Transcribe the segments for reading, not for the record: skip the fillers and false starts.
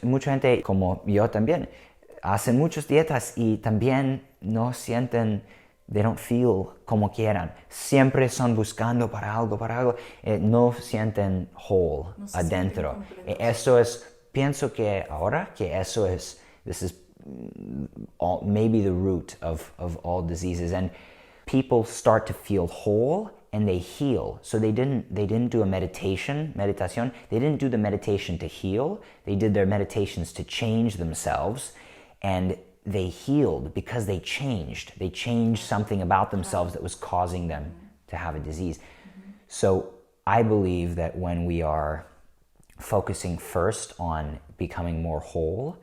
Mucha gente, como yo también, hacen muchas dietas y también no sienten, they don't feel como quieran. Siempre son buscando para algo, no sienten whole No se adentro. sienten completos. Eso es, pienso que ahora que eso es, this is maybe the root of all diseases, and people start to feel whole and they heal. So they didn't do a meditación. They didn't do the meditation to heal. They did their meditations to change themselves, and they healed because they changed. They changed something about themselves that was causing them to have a disease. So I believe that when we are focusing first on becoming more whole,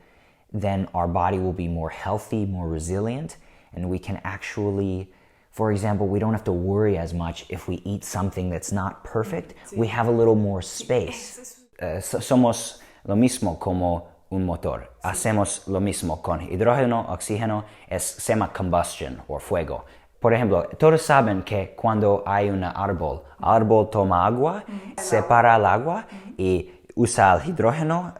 then our body will be more healthy, more resilient, and we can actually, for example, we don't have to worry as much if we eat something that's not perfect. Sí. We have a little more space. Somos lo mismo como un motor. Sí. Hacemos lo mismo con hidrógeno, oxígeno, se llama combustion o fuego. Por ejemplo, todos saben que cuando hay un árbol toma agua, separa el agua y usa el hidrógeno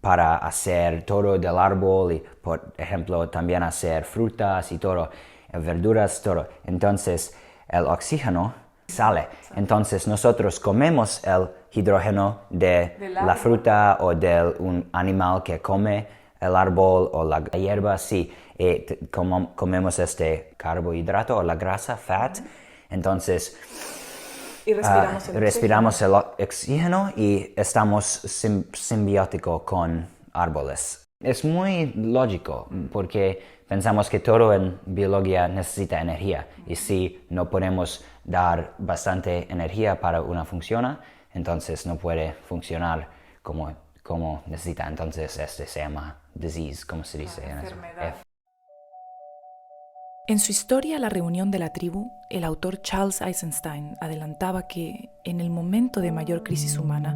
para hacer todo del árbol y, por ejemplo, también hacer frutas y todo, verduras, todo. Entonces, el oxígeno sale. Entonces, nosotros comemos el hidrógeno de la fruta o de un animal que come el árbol o la hierba, sí. Comemos este carbohidrato o la grasa, fat. Entonces, y respiramos el oxígeno y estamos simbióticos con árboles. Es muy lógico porque pensamos que todo en biología necesita energía y si no podemos dar bastante energía para una función, entonces no puede funcionar como necesita. Entonces este se llama disease, como se dice en enfermedad. En su historia La reunión de la tribu, el autor Charles Eisenstein adelantaba que, en el momento de mayor crisis humana,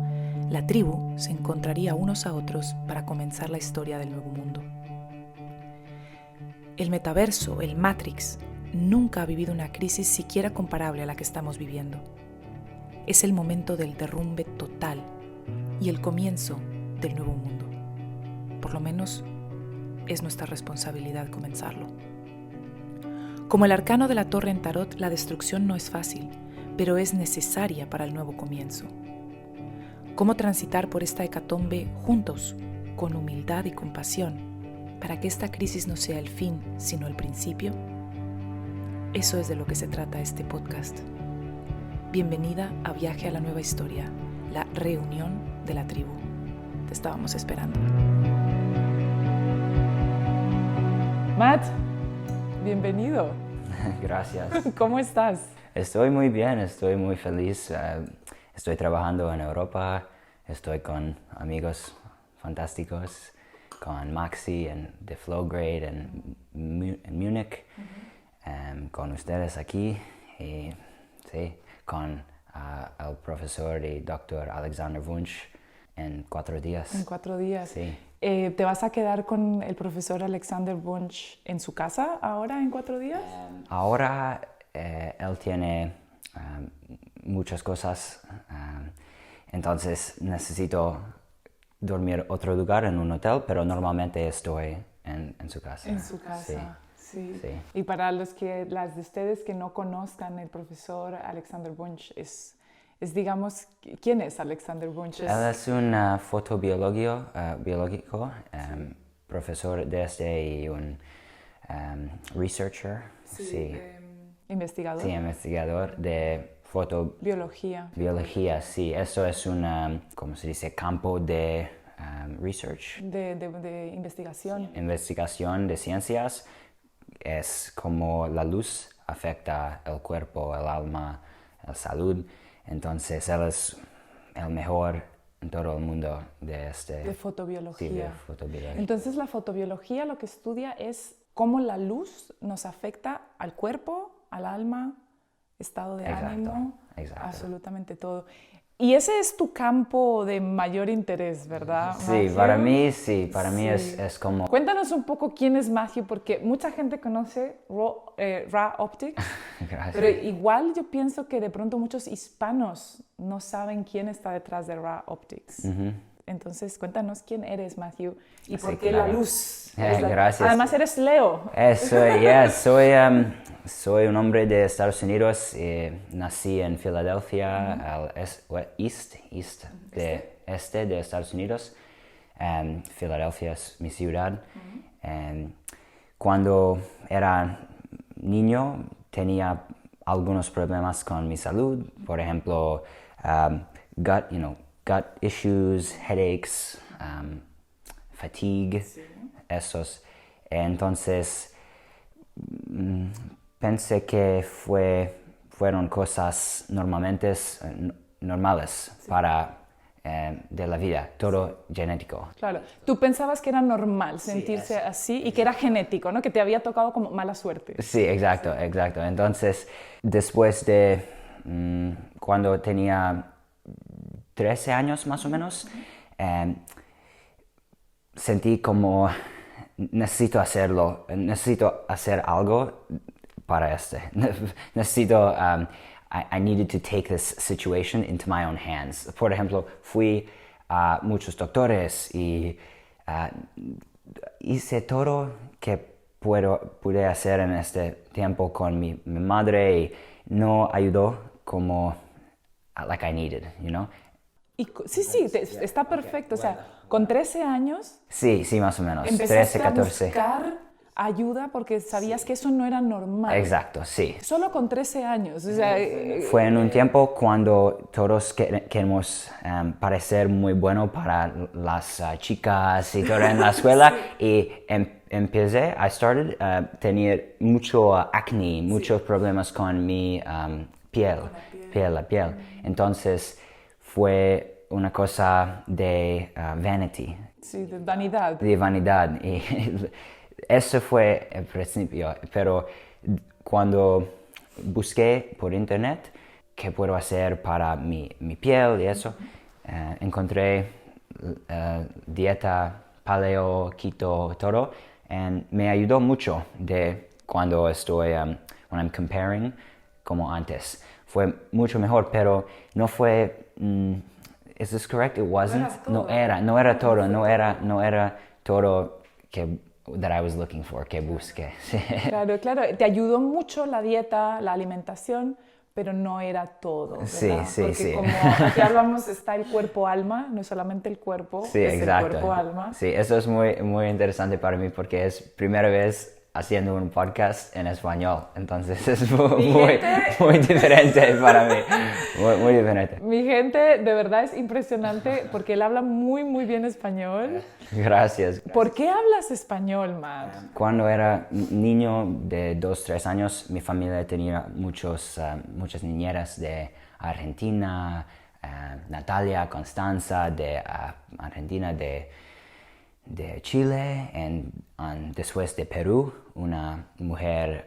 la tribu se encontraría unos a otros para comenzar la historia del nuevo mundo. El metaverso, el Matrix, nunca ha vivido una crisis siquiera comparable a la que estamos viviendo. Es el momento del derrumbe total y el comienzo del nuevo mundo. Por lo menos, es nuestra responsabilidad comenzarlo. Como el arcano de la torre en tarot, la destrucción no es fácil, pero es necesaria para el nuevo comienzo. ¿Cómo transitar por esta hecatombe juntos, con humildad y compasión, para que esta crisis no sea el fin, sino el principio? Eso es de lo que se trata este podcast. Bienvenida a Viaje a la Nueva Historia, la reunión de la tribu. Te estábamos esperando. Matt, bienvenido. Gracias. ¿Cómo estás? Estoy muy bien, estoy muy feliz. Estoy trabajando en Europa, estoy con amigos fantásticos, con Maxi de Flow Grade en Múnich, con ustedes aquí y sí, con el profesor y doctor Alexander Wunsch en 4 días. En 4 días. Sí. ¿Te vas a quedar con el profesor Alexander Wunsch en su casa ahora en 4 días? Ahora él tiene muchas cosas, entonces necesito dormir otro lugar en un hotel, pero normalmente estoy en su casa. En su casa, sí. Sí. Y para las de ustedes que no conozcan el profesor Alexander Wunsch, es digamos, ¿quién es Alexander Wunsch? Él es un biológico, profesor de Este y un researcher. Sí. Investigador. Sí, investigador de Biología. Biología, sí. Eso es un, ¿cómo se dice? Campo de research. De investigación. Sí. Investigación de ciencias. Es como la luz afecta el cuerpo, el alma, la salud. Entonces, él es el mejor en todo el mundo de fotobiología. Sí, de fotobiología. Entonces, la fotobiología lo que estudia es cómo la luz nos afecta al cuerpo, al alma, estado de ánimo, absolutamente todo. Y ese es tu campo de mayor interés, ¿verdad, Sí, Matthew? para mí sí, para mí es como... Cuéntanos un poco quién es Matthew, porque mucha gente conoce Ra Optics, Gracias. pero igual yo pienso que de pronto muchos hispanos no saben quién está detrás de Ra Optics. Entonces, cuéntanos quién eres, Matthew, y por qué la luz. Gracias. Además, eres Leo. Soy un hombre de Estados Unidos. Nací en Filadelfia, al East de Estados Unidos. Filadelfia es mi ciudad. Cuando era niño tenía algunos problemas con mi salud, por ejemplo, gut issues, headaches, fatigue, esos. Entonces, pensé que fueron cosas normales para de la vida, todo genético. Claro, tú pensabas que era normal sentirse así y que era genético, ¿no? Que te había tocado como mala suerte. Sí, exacto. Entonces, después de cuando tenía 13 años más o menos, sentí como necesito hacer algo para necesito I needed to take this situation into my own hands. Por ejemplo, fui a muchos doctores y hice todo que pude hacer en este tiempo con mi madre y no ayudó como like I needed, you know? Y está perfecto. O sea, con 13 años... Sí, más o menos. Empezaste 13, 14. a buscar ayuda porque sabías que eso no era normal. Exacto, sí. Solo con 13 años. O sea, fue en un tiempo cuando todos queremos parecer muy bueno para las chicas y todo en la escuela y I started tener mucho acné, muchos problemas con mi piel. Entonces fue una cosa de vanity. Sí, de vanidad. De vanidad. Y eso fue el principio, pero cuando busqué por internet qué puedo hacer para mi piel y eso, encontré dieta, paleo, keto, todo, y me ayudó mucho de cuando estoy, when I'm comparing, como antes. Fue mucho mejor, pero no fue, is this correct? It wasn't? No era todo that I was looking for, que busqué. Claro, te ayudó mucho la dieta, la alimentación, pero no era todo, ¿verdad? Sí. Como aquí hablamos, está el cuerpo-alma, no es solamente el cuerpo, es el cuerpo-alma. Sí, eso es muy, muy interesante para mí porque es primera vez haciendo un podcast en español, entonces es muy diferente para mí, muy diferente. Mi gente, de verdad es impresionante porque él habla muy, muy bien español. Gracias. ¿Por qué hablas español, Matt? Cuando era niño de 2, 3 años, mi familia tenía muchas niñeras de Argentina, Natalia, Constanza, de Argentina, de Chile, después de Perú, una mujer,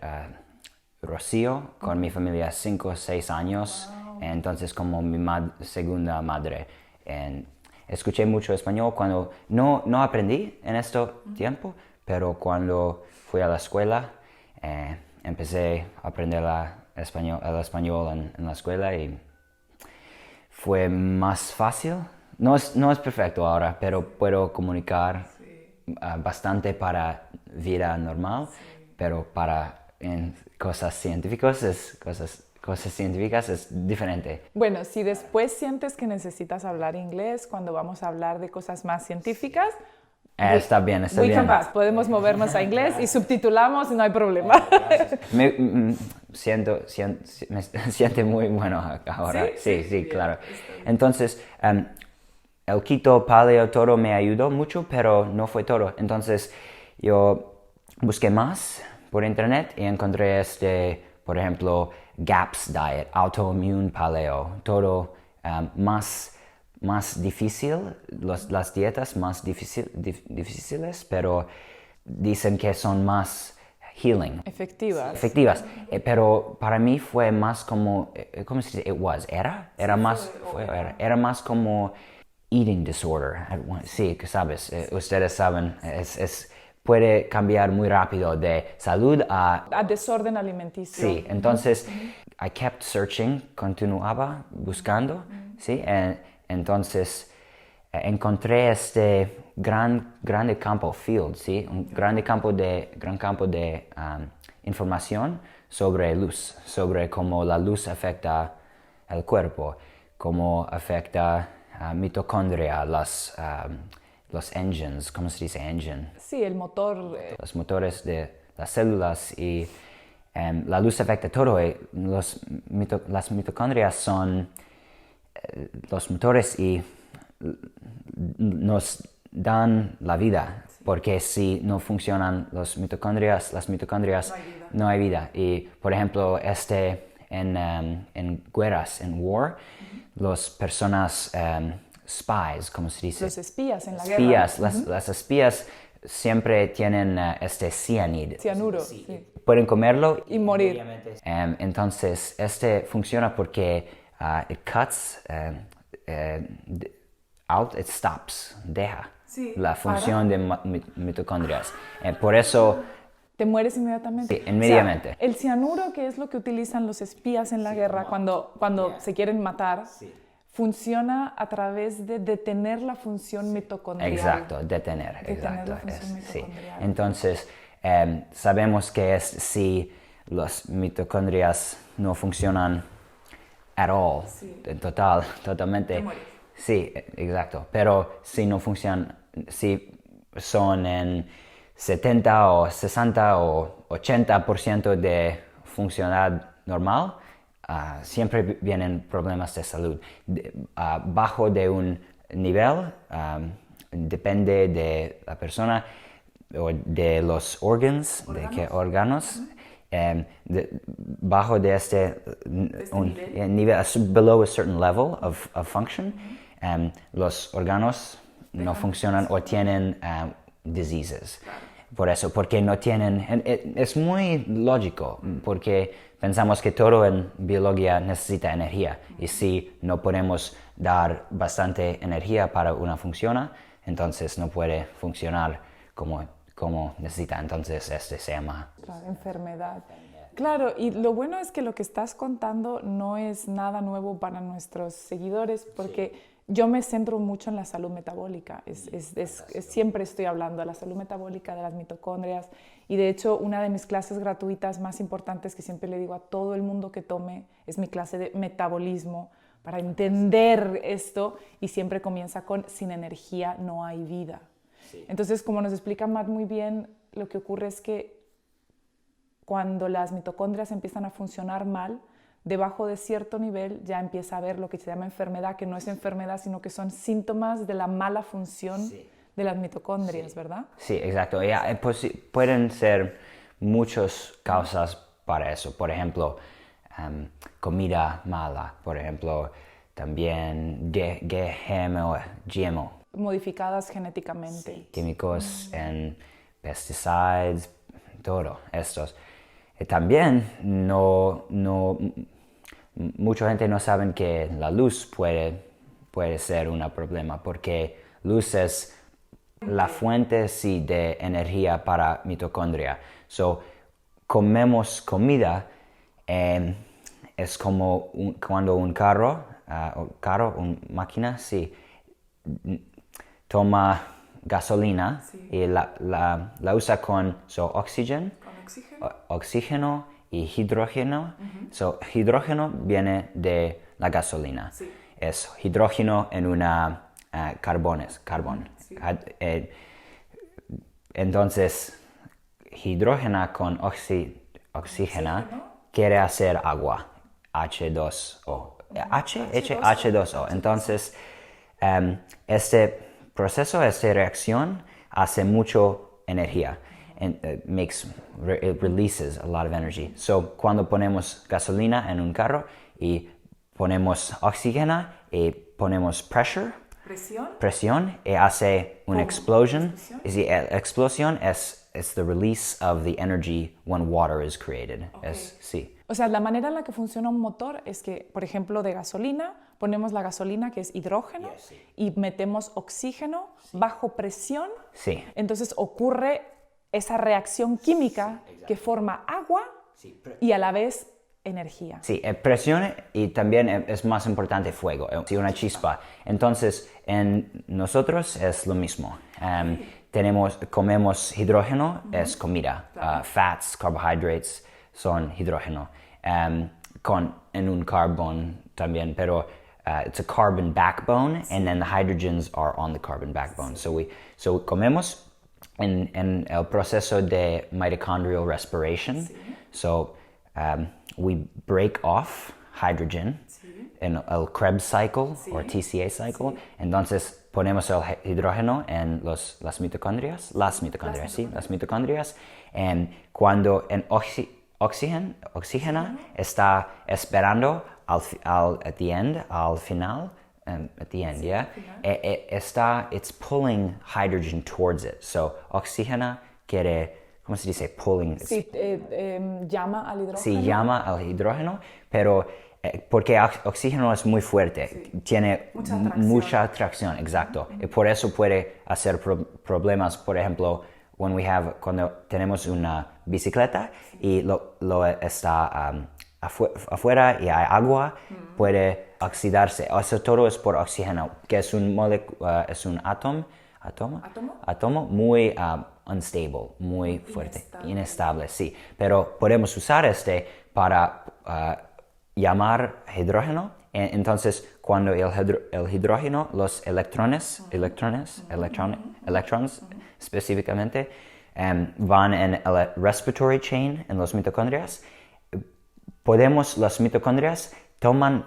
Rocío, con mi familia 5 o 6 años, entonces como mi segunda madre. Escuché mucho español cuando no aprendí en este tiempo, pero cuando fui a la escuela, empecé a aprender el español en la escuela y fue más fácil. No es perfecto ahora, pero puedo comunicar bastante para vida normal, pero en cosas científicas es diferente. Bueno, si después sientes que necesitas hablar inglés cuando vamos a hablar de cosas más científicas, está bien. Podemos movernos a inglés y subtitulamos y no hay problema. Me siente muy bueno ahora. Sí, claro. Entonces, el keto, paleo, todo me ayudó mucho, pero no fue todo. Entonces, yo busqué más por internet y encontré por ejemplo, GAPS diet, autoimmune paleo, todo más difícil, las dietas más difíciles, pero dicen que son más healing. Efectivas. Pero para mí fue más como, ¿cómo se dice? Era más como eating disorder. Sí, que sabes, ustedes saben, puede cambiar muy rápido de salud a desorden alimenticio. Sí, entonces I kept searching, continuaba buscando, sí, entonces encontré este grande campo, field, ¿sí? Un gran campo de información sobre luz, sobre cómo la luz afecta el cuerpo, cómo afecta mitocondria, los engines, ¿cómo se dice engine? Sí, el motor. Los motores de las células y la luz afecta todo. Las mitocondrias son los motores y nos dan la vida, porque si no funcionan las mitocondrias no hay vida. Y por ejemplo, en guerras, en war, las personas spies, ¿cómo se dice? Los espías en la guerra. Las espías siempre tienen cianuro. Sí. Sí. Pueden comerlo Y morir. Entonces, funciona porque it cuts out, it stops, deja la función de mitocondrias. Por eso te mueres inmediatamente. Sí, inmediatamente. O sea, el cianuro, que es lo que utilizan los espías en la guerra cuando se quieren matar, funciona a través de detener la función mitocondrial. Exacto, detener la función mitocondrial. Entonces, sabemos que si las mitocondrias no funcionan at all, totalmente. Te mueres. Sí, exacto. Pero si no funcionan, si son en 70 o 60 o 80% de funcionalidad normal, siempre vienen problemas de salud. Bajo de un nivel, depende de la persona o de los órganos, de qué órganos. Bajo de este nivel, below a certain level of function, los órganos no funcionan o tienen diseases. Por eso, porque no tienen, es muy lógico, porque pensamos que todo en biología necesita energía, y si no podemos dar bastante energía para una función, entonces no puede funcionar como necesita. Entonces se llama enfermedad. Claro, y lo bueno es que lo que estás contando no es nada nuevo para nuestros seguidores, porque yo me centro mucho en la salud metabólica. Siempre estoy hablando de la salud metabólica, de las mitocondrias, y de hecho una de mis clases gratuitas más importantes que siempre le digo a todo el mundo que tome es mi clase de metabolismo, para entender esto, y siempre comienza con: sin energía no hay vida. Entonces, como nos explica Matt muy bien, lo que ocurre es que cuando las mitocondrias empiezan a funcionar mal, debajo de cierto nivel ya empieza a haber lo que se llama enfermedad, que no es enfermedad, sino que son síntomas de la mala función de las mitocondrias, ¿verdad? Sí, exacto. Pues, pueden ser muchas causas para eso. Por ejemplo, comida mala, por ejemplo, también GMO. Modificadas genéticamente. Químicos en pesticides, todo estos. También mucha gente no sabe que la luz puede ser un problema, porque luz es la fuente de energía para mitocondria. Comemos comida, es como cuando un carro, una máquina, toma gasolina y la usa con oxígeno y hidrógeno. Hidrógeno viene de la gasolina. Es hidrógeno en una carbón. Entonces, hidrógeno con oxígeno quiere hacer agua, H2O. H2O. Entonces, este proceso, esta reacción hace mucho energía. It releases a lot of energy. Cuando ponemos gasolina en un carro y ponemos oxígeno y ponemos presión y hace una explosión. Y la explosión es the release of the energy when water is created. O sea, la manera en la que funciona un motor es que, por ejemplo, de gasolina, ponemos la gasolina, que es hidrógeno, y metemos oxígeno bajo presión. Entonces ocurre esa reacción química que forma agua y a la vez energía. Sí, presión y también es más importante fuego, sí, una chispa. Entonces, en nosotros es lo mismo. Comemos hidrógeno, es comida. Fats, carbohydrates son hidrógeno. En un carbón también, pero it's a carbon backbone, and then the hydrogens are on the carbon backbone. So comemos en el proceso de mitochondrial respiration. So we break off hydrogen en el Krebs cycle or TCA cycle. Entonces ponemos el hidrógeno en las mitocondrias. Las mitocondrias. Cuando en oxígeno está esperando at the end, al final, at the end, yeah, it's pulling hydrogen towards it. So oxígeno quiere, ¿cómo se dice? Pulling. Sí, llama al hidrógeno. Sí, llama al hidrógeno, pero porque oxígeno es muy fuerte, tiene mucha atracción, exacto. Y por eso puede hacer problemas, por ejemplo, cuando tenemos una bicicleta y lo está afuera y hay agua, puede oxidarse. Eso todo es por oxígeno, que es un átomo muy unstable, muy fuerte, inestable, sí. Pero podemos usar para llamar hidrógeno. Entonces, cuando el hidrógeno, los electrones específicamente, van en el respiratory chain, en los mitocondrias, las mitocondrias toman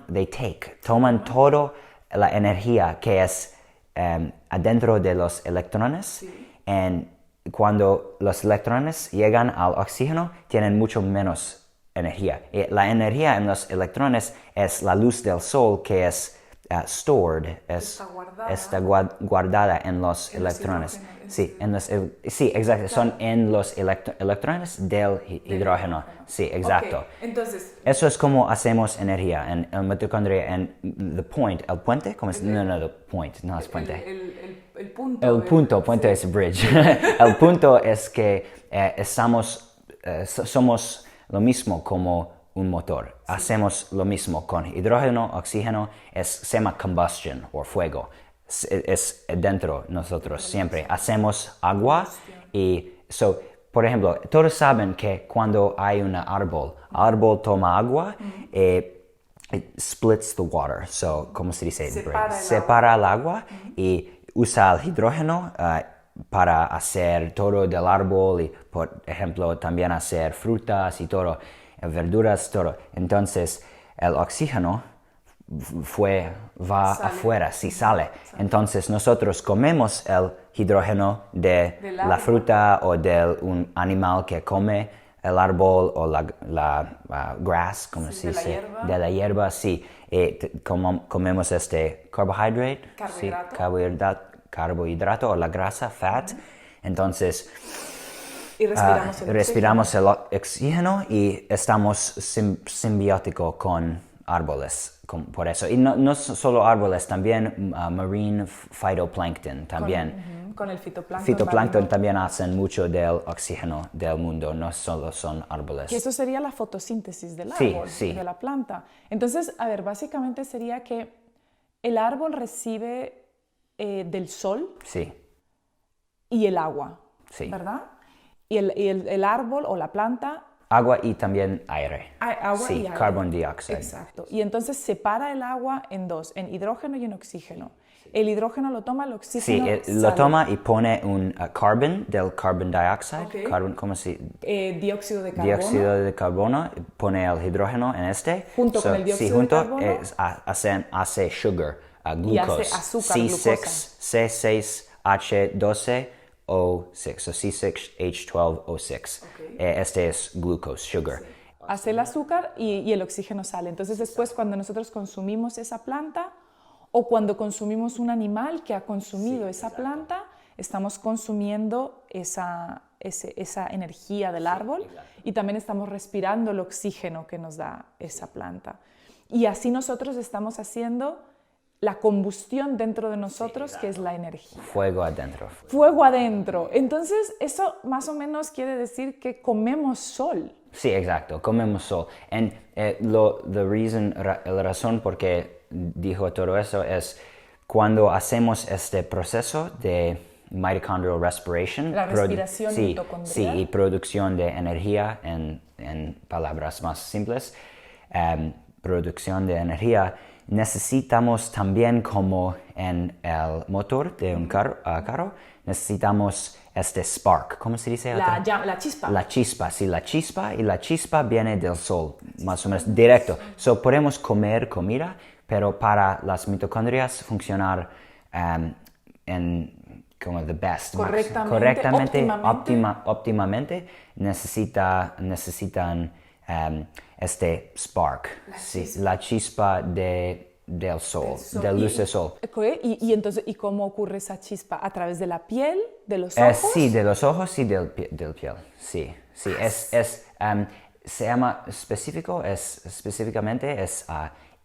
toda la energía que es adentro de los electrones. Y cuando los electrones llegan al oxígeno, tienen mucho menos energía. Y la energía en los electrones es la luz del sol que es stored, está guardada en los electrones. Sí, exacto, son en los electrones del hidrógeno. Sí, exacto. Okay. Entonces, eso es como hacemos energía en el mitocondria, en el puente, ¿cómo es? No, the point, no es puente. El punto. Puente es bridge. El punto es que somos lo mismo como un motor. Hacemos lo mismo con hidrógeno, oxígeno, se llama combustion o fuego. Es dentro nosotros siempre. Hacemos agua y, por ejemplo, todos saben que cuando hay un árbol toma agua, it splits the water. So, ¿cómo se dice? Separa el agua y usa el hidrógeno para hacer todo del árbol y, por ejemplo, también hacer frutas y todo, verduras, todo. Entonces, el oxígeno va afuera, sí sale. Entonces, nosotros comemos el hidrógeno de la fruta o de un animal que come el árbol o la grass, como se dice, de la hierba, sí. Comemos carbohidrato o la grasa, fat. Entonces, y respiramos el oxígeno y estamos simbióticos con árboles, por eso. Y no solo árboles, también marine phytoplankton, también. Con el fitoplancton. Fitoplancton también hacen mucho del oxígeno del mundo, no solo son árboles. Que eso sería la fotosíntesis del árbol, de la planta. Entonces, básicamente sería que el árbol recibe del sol y el agua, ¿verdad? Y el árbol o la planta... Agua y también aire. Agua y aire. Carbon dioxide. Exacto. Y entonces separa el agua en dos, en hidrógeno y en oxígeno. El hidrógeno lo toma, el oxígeno lo toma y pone un carbon del carbon dioxide. Carbon, ¿cómo se dióxido de carbono. Dióxido de carbono. Pone el hidrógeno en junto con el dióxido de carbono. Hace sugar, glucose. Y hace azúcar, C6H12O6, o C6H12O6. Este es glucose, sugar. Hace el azúcar y el oxígeno sale. Entonces después cuando nosotros consumimos esa planta o cuando consumimos un animal que ha consumido esa planta, estamos consumiendo esa energía del árbol y también estamos respirando el oxígeno que nos da esa planta. Y así nosotros estamos haciendo la combustión dentro de nosotros, que es la energía. Fuego adentro. Fuego adentro. Entonces, eso más o menos quiere decir que comemos sol. Sí, exacto, comemos sol. Y la razón por qué dijo todo eso es cuando hacemos este proceso de mitochondrial respiration. La respiración mitocondrial. Sí, y producción de energía en palabras más simples. Producción de energía. Necesitamos también, como en el motor de un carro, necesitamos este spark. ¿Cómo se dice? La chispa. La chispa, sí, la chispa viene del sol, más o menos, directo. So, podemos comer comida, pero para las mitocondrias funcionar como the best. Correctamente, óptimamente necesitan este spark, la chispa del sol, de luz del sol. ¿Y entonces, ¿y cómo ocurre esa chispa? ¿A través de la piel, de los ojos? Sí, de los ojos y del piel, sí. Se llama específicamente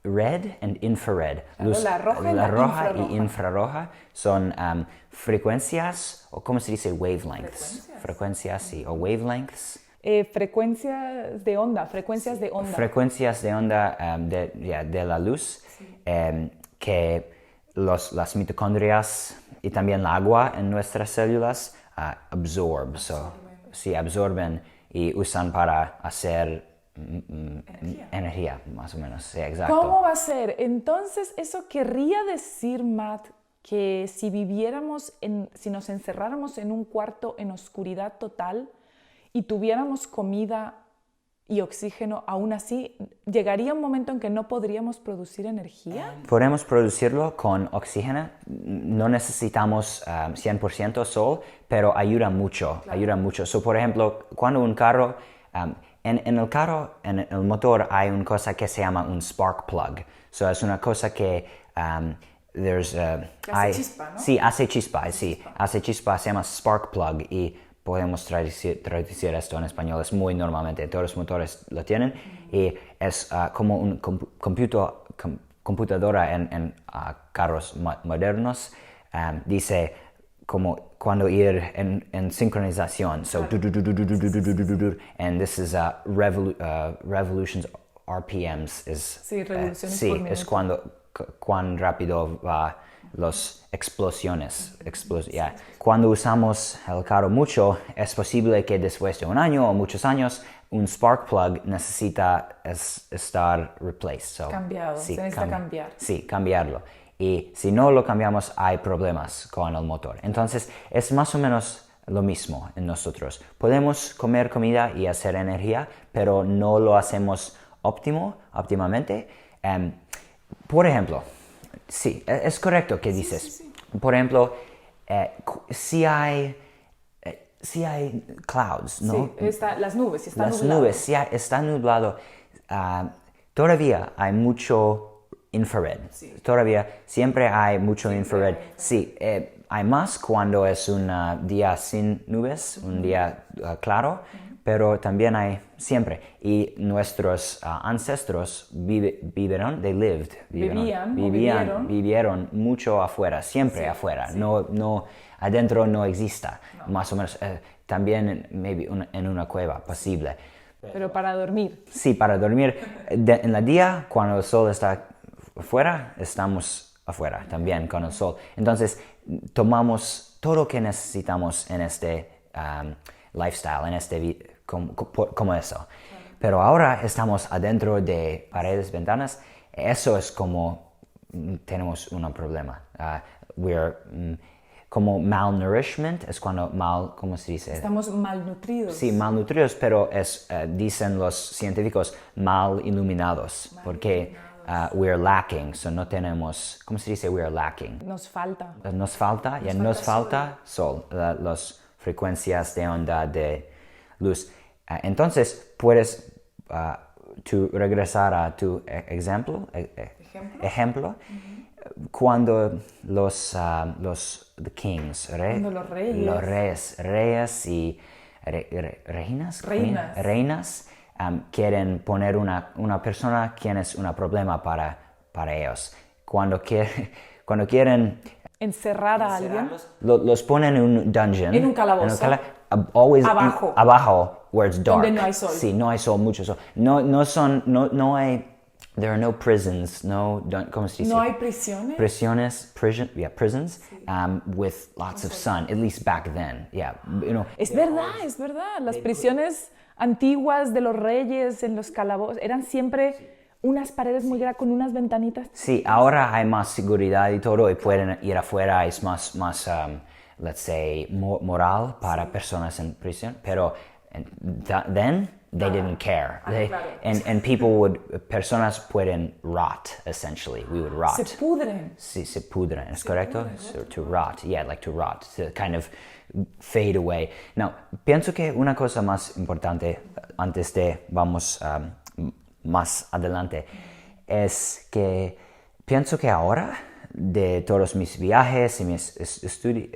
red and infrared. Claro, la roja y la roja y infrarroja son frecuencias, o ¿cómo se dice? Wavelengths. Frecuencias, sí, o wavelengths. Frecuencias de onda. Frecuencias de onda de la luz, que las mitocondrias y también el agua en nuestras células absorben y usan para hacer energía, más o menos. Sí, exacto. ¿Cómo va a ser? Entonces, eso querría decir, Matt, que si nos encerráramos en un cuarto en oscuridad total y tuviéramos comida y oxígeno, aún así, ¿llegaría un momento en que no podríamos producir energía? Podemos producirlo con oxígeno. No necesitamos 100% sol, pero ayuda mucho. Claro. Ayuda mucho. So, por ejemplo, cuando un carro... en el carro, en el motor, hay una cosa que se llama un spark plug. So, es una cosa que... hace chispa, ¿no? Sí, hace chispa, sí. Hace chispa, se llama spark plug y podemos traducir esto en español. Es muy normalmente, todos los motores lo tienen y es como una computadora en carros modernos. Dice como cuando ir en sincronización. So, and this is revolutions, RPMs. Sí, revoluciones por minuto. Es cuán rápido va las explosiones. Cuando usamos el carro mucho, es posible que después de un año o muchos años, un spark plug necesita estar replaced. Cambiado, se necesita cambiar. Sí, cambiarlo. Y si no lo cambiamos, hay problemas con el motor. Entonces, es más o menos lo mismo en nosotros. Podemos comer comida y hacer energía, pero no lo hacemos óptimamente. Por ejemplo, sí, es correcto que dices. Sí. Por ejemplo, si hay clouds, ¿no? Sí, las nubes, si está nublado. Las nubes, si está nublado, todavía hay mucho infrared. Sí. Todavía siempre hay mucho infrared. Sí, hay más cuando es un día sin nubes, un día claro, pero también hay siempre. Y nuestros ancestros vivieron mucho afuera, siempre afuera. Sí. No, adentro no exista, más o menos. También maybe en una cueva posible. Pero para dormir. Sí, para dormir. En el día, cuando el sol está afuera, estamos afuera también con el sol. Entonces, tomamos todo lo que necesitamos en este lifestyle, en este como eso. Pero ahora estamos adentro de paredes, ventanas. Eso es como tenemos un problema. Como malnourishment, es cuando ¿cómo se dice? Estamos malnutridos. Sí, malnutridos, pero dicen los científicos, mal iluminados. Porque we're lacking, so no tenemos, ¿cómo se dice we're lacking? Nos falta sol, las frecuencias de onda de luz. Entonces, puedes regresar a tu ejemplo. Uh-huh. Cuando los the kings, cuando los reyes y reinas quieren poner una persona quien es un problema para ellos. Cuando quieren encerrar a alguien, los ponen en un dungeon, en un calabozo, always Abajo. Abajo, where it's dark. Donde no hay sol. Sí, no hay sol, mucho sol. No hay, there are no prisons, ¿cómo se dice? No hay prisiones. Prisons, with lots of sun, at least back then, yeah. Es verdad. Las prisiones antiguas de los reyes en los calabozos eran siempre unas paredes muy grandes con unas ventanitas. Sí, ahora hay más seguridad y todo y pueden ir afuera, es más let's say, moral para personas en prisión, pero then they didn't care. Claro. And personas pueden rot, essentially. We would rot. Se pudren. Sí, se pudren, ¿es correcto? So, to rot, yeah, like to rot, to kind of fade away. Now, pienso que una cosa más importante, antes de vamos más adelante, es que pienso que ahora, de todos mis viajes y mis estudios,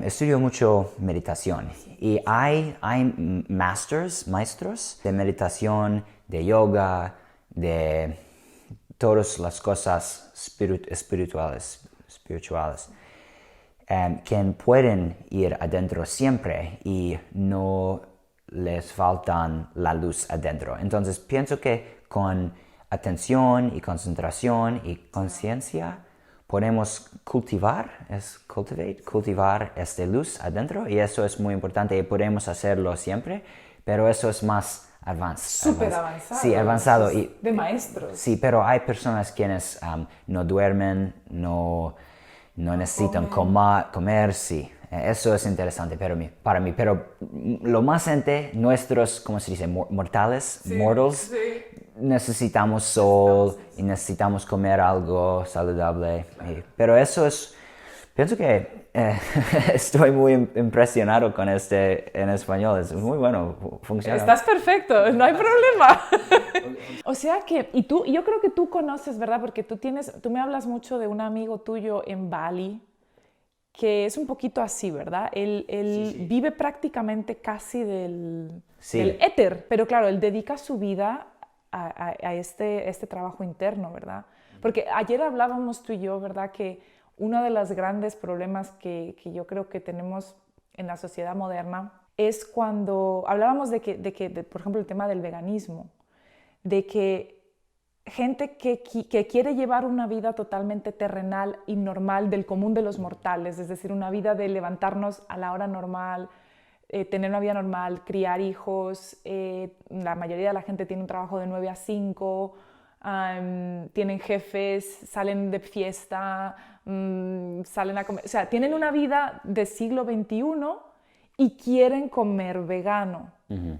estudio mucho meditación. Y hay maestros de meditación, de yoga, de todas las cosas espirituales, que pueden ir adentro siempre y no les faltan la luz adentro. Entonces pienso que con atención y concentración y conciencia podemos cultivar esta luz adentro, y eso es muy importante y podemos hacerlo siempre, pero eso es más avanzado. Súper avanzado. Sí, avanzado. De maestros. Sí, pero hay personas quienes no duermen, no necesitan comer, sí. Eso es interesante para mí. Pero lo más nuestros, ¿cómo se dice? Mortals, necesitamos sol y necesitamos comer algo saludable. Pero eso es, pienso que estoy muy impresionado con en español. Es muy bueno, funciona. Estás perfecto, no hay problema. O sea que, yo creo que tú conoces, ¿verdad? Porque tú me hablas mucho de un amigo tuyo en Bali, que es un poquito así, ¿verdad? Él sí. Vive prácticamente casi del éter, pero claro, él dedica su vida a este trabajo interno, ¿verdad? Porque ayer hablábamos tú y yo, ¿verdad? Que uno de los grandes problemas que yo creo que tenemos en la sociedad moderna es cuando hablábamos de que, por ejemplo, el tema del veganismo, de que gente que quiere llevar una vida totalmente terrenal y normal del común de los mortales, es decir, una vida de levantarnos a la hora normal, tener una vida normal, criar hijos, la mayoría de la gente tiene un trabajo de 9 a 5, tienen jefes, salen de fiesta, salen a comer, o sea, tienen una vida de siglo XXI y quieren comer vegano. Uh-huh.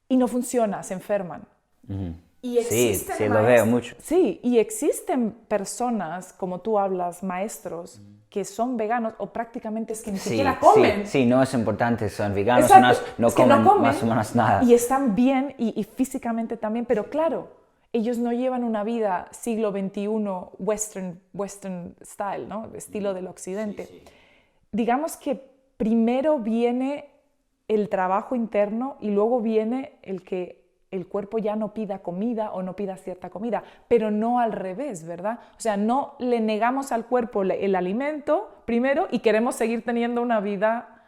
Y no funciona, se enferman. Uh-huh. Y sí, lo veo mucho. Sí, y existen personas, como tú hablas, maestros, que son veganos o prácticamente es que ni siquiera comen. Sí, no es importante, son veganos, no comen más o menos nada. Y están bien y físicamente también, pero claro, ellos no llevan una vida siglo XXI western style, ¿no? Estilo del occidente. Sí. Digamos que primero viene el trabajo interno y luego viene el que el cuerpo ya no pida comida o no pida cierta comida, pero no al revés, ¿verdad? O sea, no le negamos al cuerpo el alimento primero y queremos seguir teniendo una vida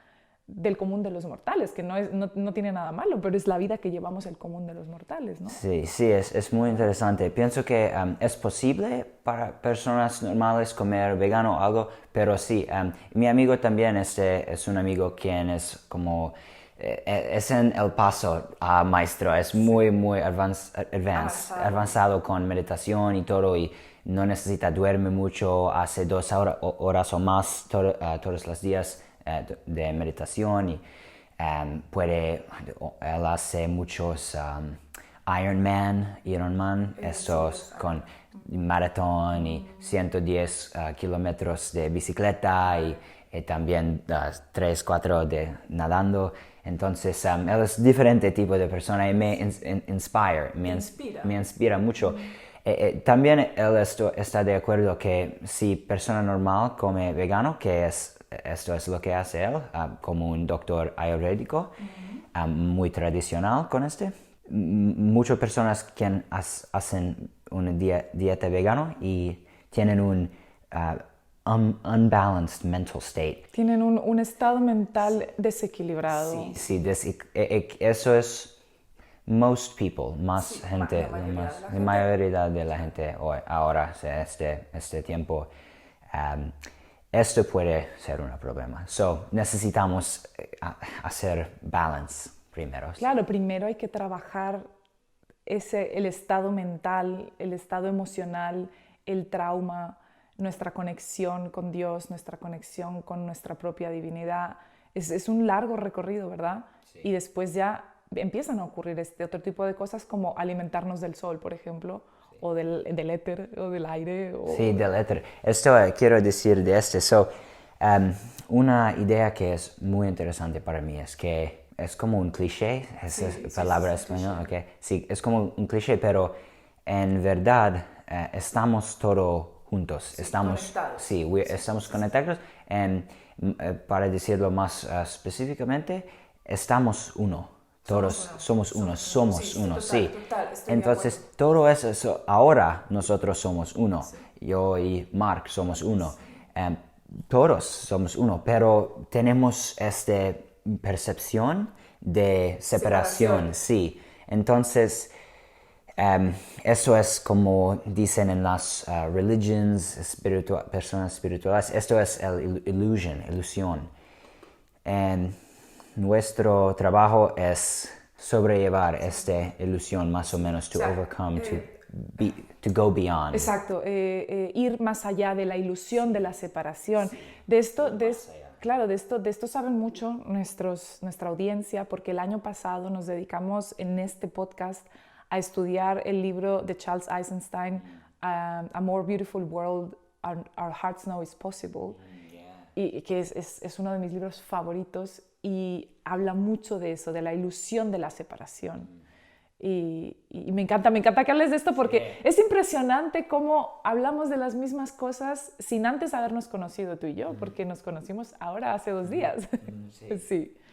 del común de los mortales, que no tiene nada malo, pero es la vida que llevamos el común de los mortales, ¿no? Sí, es muy interesante. Pienso que es posible para personas normales comer vegano o algo, pero sí, mi amigo también es un amigo quien es como... es en El Paso, maestro, es muy avanzado con meditación y todo, y no necesita duerme mucho, hace 2 horas o más todos los días de meditación, y él hace muchos Ironman, estos con maratón y 110 kilómetros de bicicleta y también 3-4 de nadando. Entonces, él es diferente tipo de persona y me inspira mucho. También él está de acuerdo que si persona normal come vegano, que esto es lo que hace él, como un doctor ayurvédico, muy tradicional con muchas personas que hacen una dieta vegana y tienen unbalanced mental state. Tienen un estado mental desequilibrado. Sí, eso es most people, más gente, la mayoría de la gente hoy, ahora, este tiempo. Esto puede ser un problema. So, necesitamos hacer balance primero. Claro, primero hay que trabajar el estado mental, el estado emocional, el trauma, nuestra conexión con Dios, nuestra conexión con nuestra propia divinidad. Es un largo recorrido, ¿verdad? Sí. Y después ya empiezan a ocurrir otro tipo de cosas como alimentarnos del sol, por ejemplo, sí. O del éter, o del aire. Sí, del éter. Esto quiero decir de este. Una idea que es muy interesante para mí es que es como un cliché, esa palabra española, okay. Sí, es como un cliché, pero en verdad estamos todos juntos, sí, estamos conectados. Sí, estamos conectados. Para decirlo más específicamente, estamos uno. Todos somos uno. Sí. Total, entonces, todo eso, ahora nosotros somos uno. Sí. Yo y Mark somos uno. Todos somos uno, pero tenemos esta percepción de separación. Sí. Entonces, eso es como dicen en las religions, personas espirituales, esto es ilusión. Nuestro trabajo es sobrellevar esta ilusión más o menos, to overcome, to go beyond. Exacto, ir más allá de la ilusión de la separación. Sí, de esto saben mucho nuestra audiencia, porque el año pasado nos dedicamos en este podcast a estudiar el libro de Charles Eisenstein, A More Beautiful World, Our Hearts Know Is Possible, y que es uno de mis libros favoritos y habla mucho de eso, de la ilusión de la separación. Y me encanta que hables de esto porque es impresionante cómo hablamos de las mismas cosas sin antes habernos conocido tú y yo, porque nos conocimos ahora hace 2 días.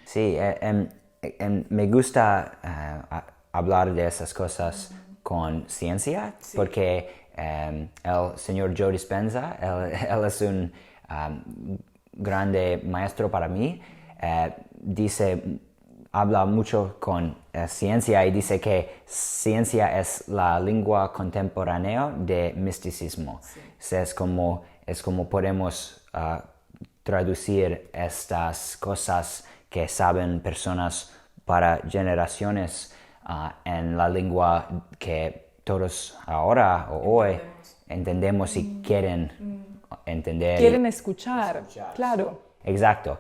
Sí, me gusta hablar de esas cosas con ciencia, porque el señor Joe Dispenza, él es un grande maestro para mí, habla mucho con ciencia y dice que ciencia es la lengua contemporánea de misticismo. Sí. Es como podemos traducir estas cosas que saben personas para generaciones en la lengua que todos ahora o hoy entendemos y quieren entender. Quieren escuchar, claro. Exacto.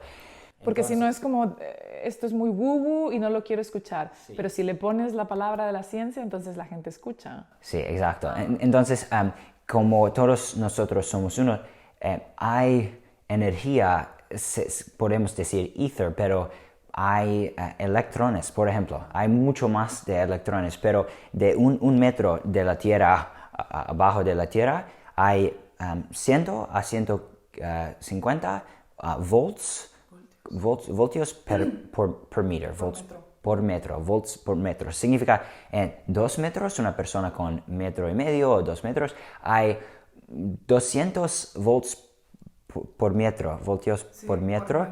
Porque si no es como, esto es muy woo-woo y no lo quiero escuchar. Sí. Pero si le pones la palabra de la ciencia, entonces la gente escucha. Sí, exacto. Entonces, como todos nosotros somos uno, hay energía, podemos decir ether, pero hay electrones, por ejemplo. Hay mucho más de electrones, pero de un metro de la Tierra, abajo de la Tierra, hay 100 a 150 voltios por meter, volts por metro. Significa en 2 metros, una persona con 1,5 metros o 2 metros, hay 200 volts por metro, voltios por metro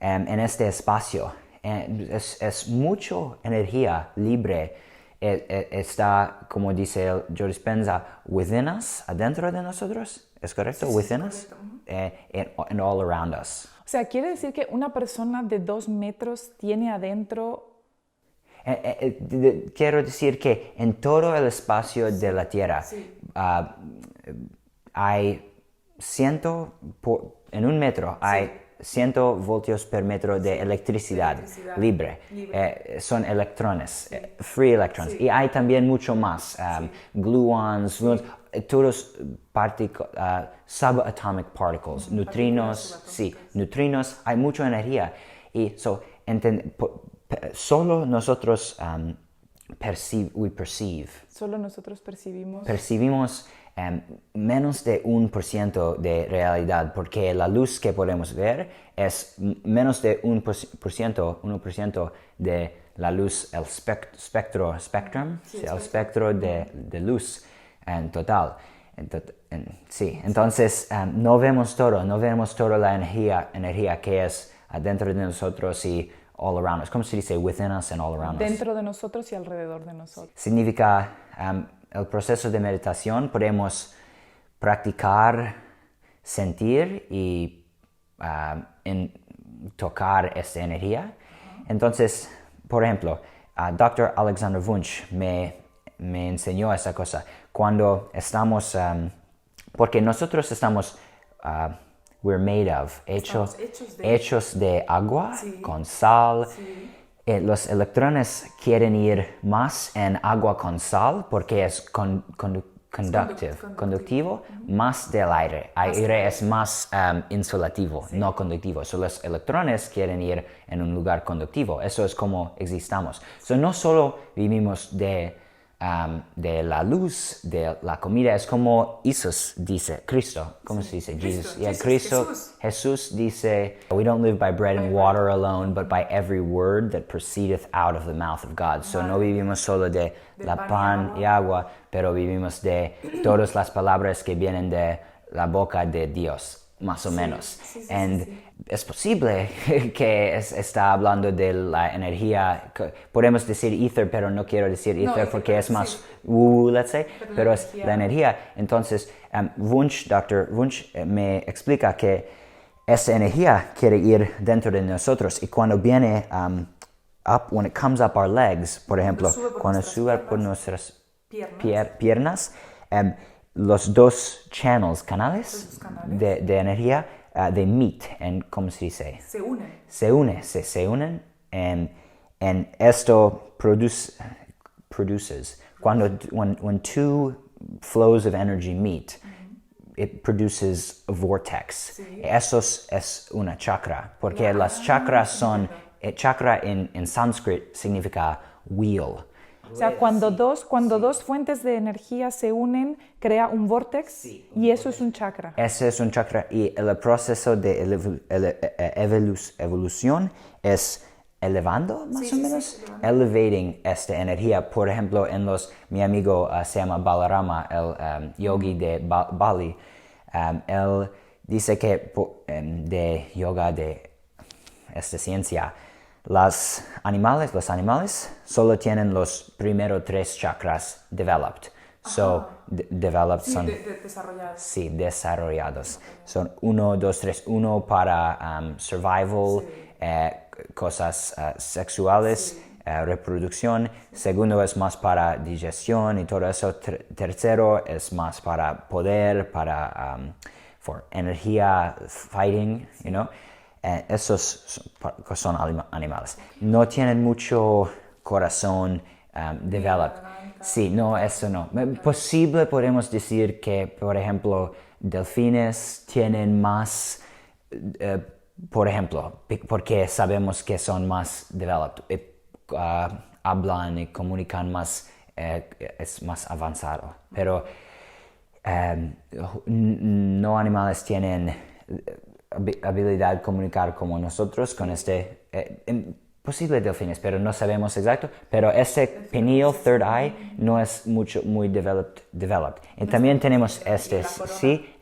en este espacio. Es mucha energía libre. Está, como dice Joe Dispenza, within us, adentro de nosotros. ¿Es correcto? Sí, within us, and all around us. O sea, ¿quiere decir que una persona de 2 metros tiene adentro? Quiero decir que en todo el espacio de la Tierra hay 100, en 1 metro hay 100 voltios por metro de electricidad libre. Son electrones, free electrons. Sí. Y hay también mucho más, gluons, todos subatomic particles, neutrinos, hay mucha energía. Y solo nosotros Solo nosotros percibimos. Percibimos menos de 1% de realidad, porque la luz que podemos ver es menos de 1% de la luz, el espectro de luz en total. Entonces no vemos toda la energía que es adentro de nosotros y all around us. ¿Cómo se dice? Within us and all around us. Dentro de nosotros y alrededor de nosotros. Significa el proceso de meditación, podemos practicar, sentir y tocar esta energía. Entonces, por ejemplo, Dr. Alexander Wunsch me enseñó esa cosa. Cuando estamos, porque nosotros estamos, we're made of, hechos de agua, sí, con sal. Sí. Los electrones quieren ir más en agua con sal porque es conductivo, más del aire. Aire es más insulativo, sí, no conductivo. So, los electrones quieren ir en un lugar conductivo. Eso es como existamos. So, no solo vivimos de la luz, de la comida, es como Jesús dice, Cristo, ¿cómo se dice? Jesús dice, we don't live by bread and water alone, but by every word that proceedeth out of the mouth of God. So no vivimos solo de la pan y agua, pero vivimos de todas las palabras que vienen de la boca de Dios, más o menos. Es posible que está hablando de la energía, podemos decir ether, pero no quiero decir ether porque es más let's say, pero es la energía. Entonces, Dr. Wunsch me explica que esa energía quiere ir dentro de nosotros y cuando viene when it comes up our legs, por ejemplo, cuando sube por nuestras piernas, los dos canales de energía, they meet, and ¿cómo se dice? Se unen, and esto produces. When two flows of energy meet, it produces a vortex. Sí. Eso es una chakra, porque las chakras son, chakra en sánscrito significa wheel. O sea, cuando dos fuentes de energía se unen, crea un vortex, y eso es un chakra. Ese es un chakra y el proceso de evolución es elevando, más o menos, elevating esta energía. Por ejemplo, mi amigo se llama Balarama, el yogi de Bali. Él dice que de yoga, de esta ciencia, los animales solo tienen los primeros 3 chakras developed. So, developed son... desarrollados. Sí, desarrollados. Okay. Son 1, 2, 3. 1 para survival, cosas sexuales, reproducción. Segundo es más para digestión y todo eso. Tercero es más para poder, para for energía, fighting, you know. Esos son animales. No tienen mucho corazón developed. Sí, no, eso no. Posible podemos decir que, por ejemplo, delfines tienen más, por ejemplo, porque sabemos que son más developed. Hablan y comunican más, es más avanzado. Pero no animales tienen habilidad de comunicar como nosotros con posible delfines, pero no sabemos exacto, pero ese pineal third eye no es muy developed. Y también tenemos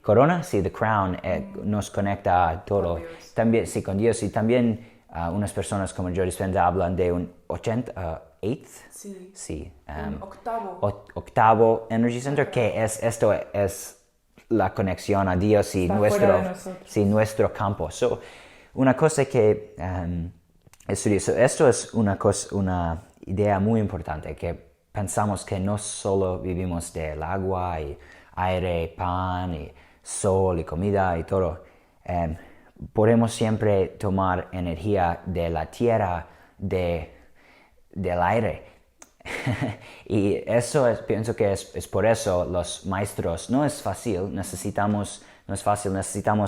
corona, the crown, nos conecta a todo. También, sí, con Dios, y también unas personas como Joe Dispenza hablan de un 8th, octavo energy center, que esto es la conexión a Dios y nuestro campo. So, una cosa que estudio, esto es una idea muy importante, que pensamos que no solo vivimos del agua y aire, pan y sol y comida y todo. Podemos siempre tomar energía de la tierra, del aire. Y eso pienso que es por eso los maestros, no es fácil, necesitamos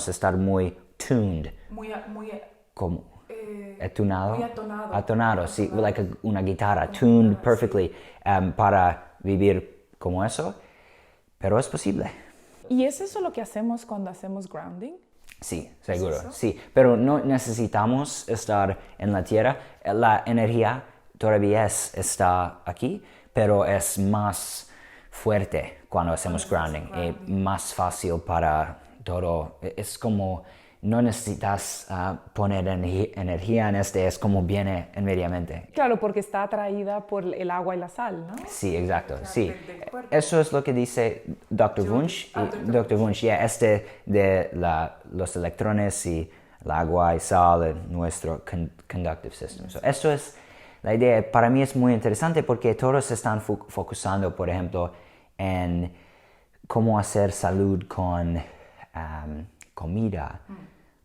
estar muy tuned. Como atonado, sí, like una guitarra, tuned perfectly, para vivir como eso, pero es posible. ¿Y es eso lo que hacemos cuando hacemos grounding? Sí, seguro, sí, pero no necesitamos estar en la tierra, la energía todavía está aquí, pero es más fuerte cuando hacemos grounding. Más fácil para todo. Es como no necesitas poner energía en es como viene inmediatamente. Claro, porque está atraída por el agua y la sal, ¿no? Sí, exacto, sí. Eso es lo que dice Dr. Wunsch. Dr. Wunsch, de los electrones y el agua y sal de nuestro conductive system. So, esto es la idea. Para mí es muy interesante porque todos están focusando, por ejemplo, en cómo hacer salud con comida,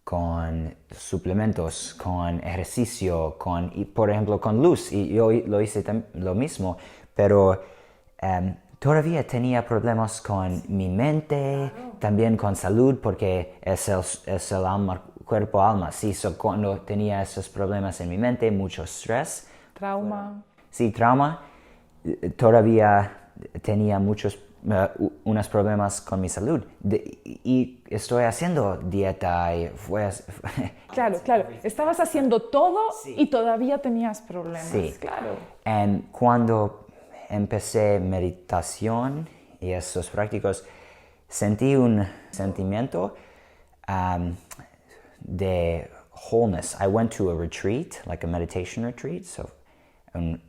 con suplementos, con ejercicio, y por ejemplo con luz. Y yo lo hice lo mismo, pero todavía tenía problemas con mi mente, también con salud, porque es el alma, cuerpo-alma. Sí, cuando tenía esos problemas en mi mente, mucho estrés. Trauma. Sí, trauma. Todavía tenía unos problemas con mi salud. Y estoy haciendo dieta y Claro. Estabas haciendo todo y todavía tenías problemas. Sí. Claro. Y cuando empecé meditación y esos prácticos, sentí un sentimiento de wholeness. I went to a retreat, like a meditation retreat, so un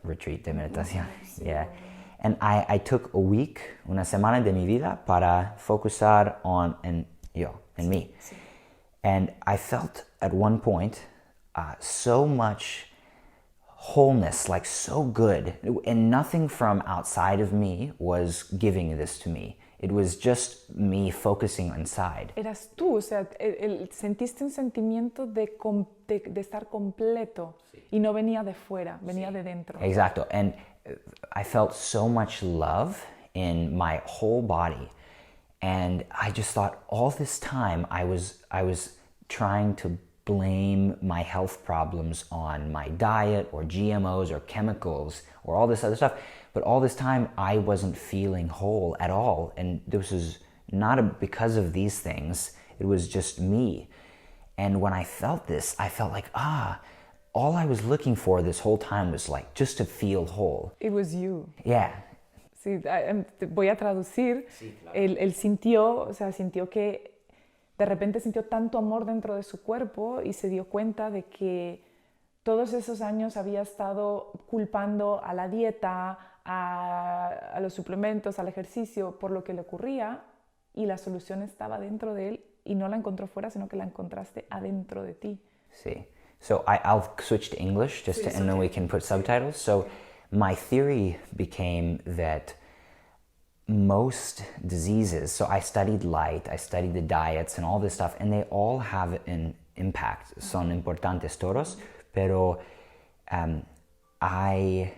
retreat de meditación. Yeah. And I took a week, una semana de mi vida para focusar en mí. Sí. And I felt at one point so much wholeness, like so good. And nothing from outside of me was giving this to me. It was just me focusing inside. Eras tú, o sea, sentiste un sentimiento de estar completo y no venía de fuera, venía de dentro. Exacto. And I felt so much love in my whole body. And I just thought all this time I was trying to blame my health problems on my diet or GMOs or chemicals or all this other stuff. But all this time I wasn't feeling whole at all. And this was not because of these things. It was just me. And when I felt this, I felt like, all I was looking for this whole time was like just to feel whole. It was you. Yeah. Sí, voy a traducir. Sí, claro. Él sintió que de repente sintió tanto amor dentro de su cuerpo y se dio cuenta de que todos esos años había estado culpando a la dieta, a los suplementos, al ejercicio por lo que le ocurría, y la solución estaba dentro de él y no la encontró fuera, sino que la encontraste adentro de ti. Sí. So I'll switch to English and then we can put subtitles. So my theory became that most diseases, so I studied light, I studied the diets and all this stuff, and they all have an impact. Son importantes todos, pero I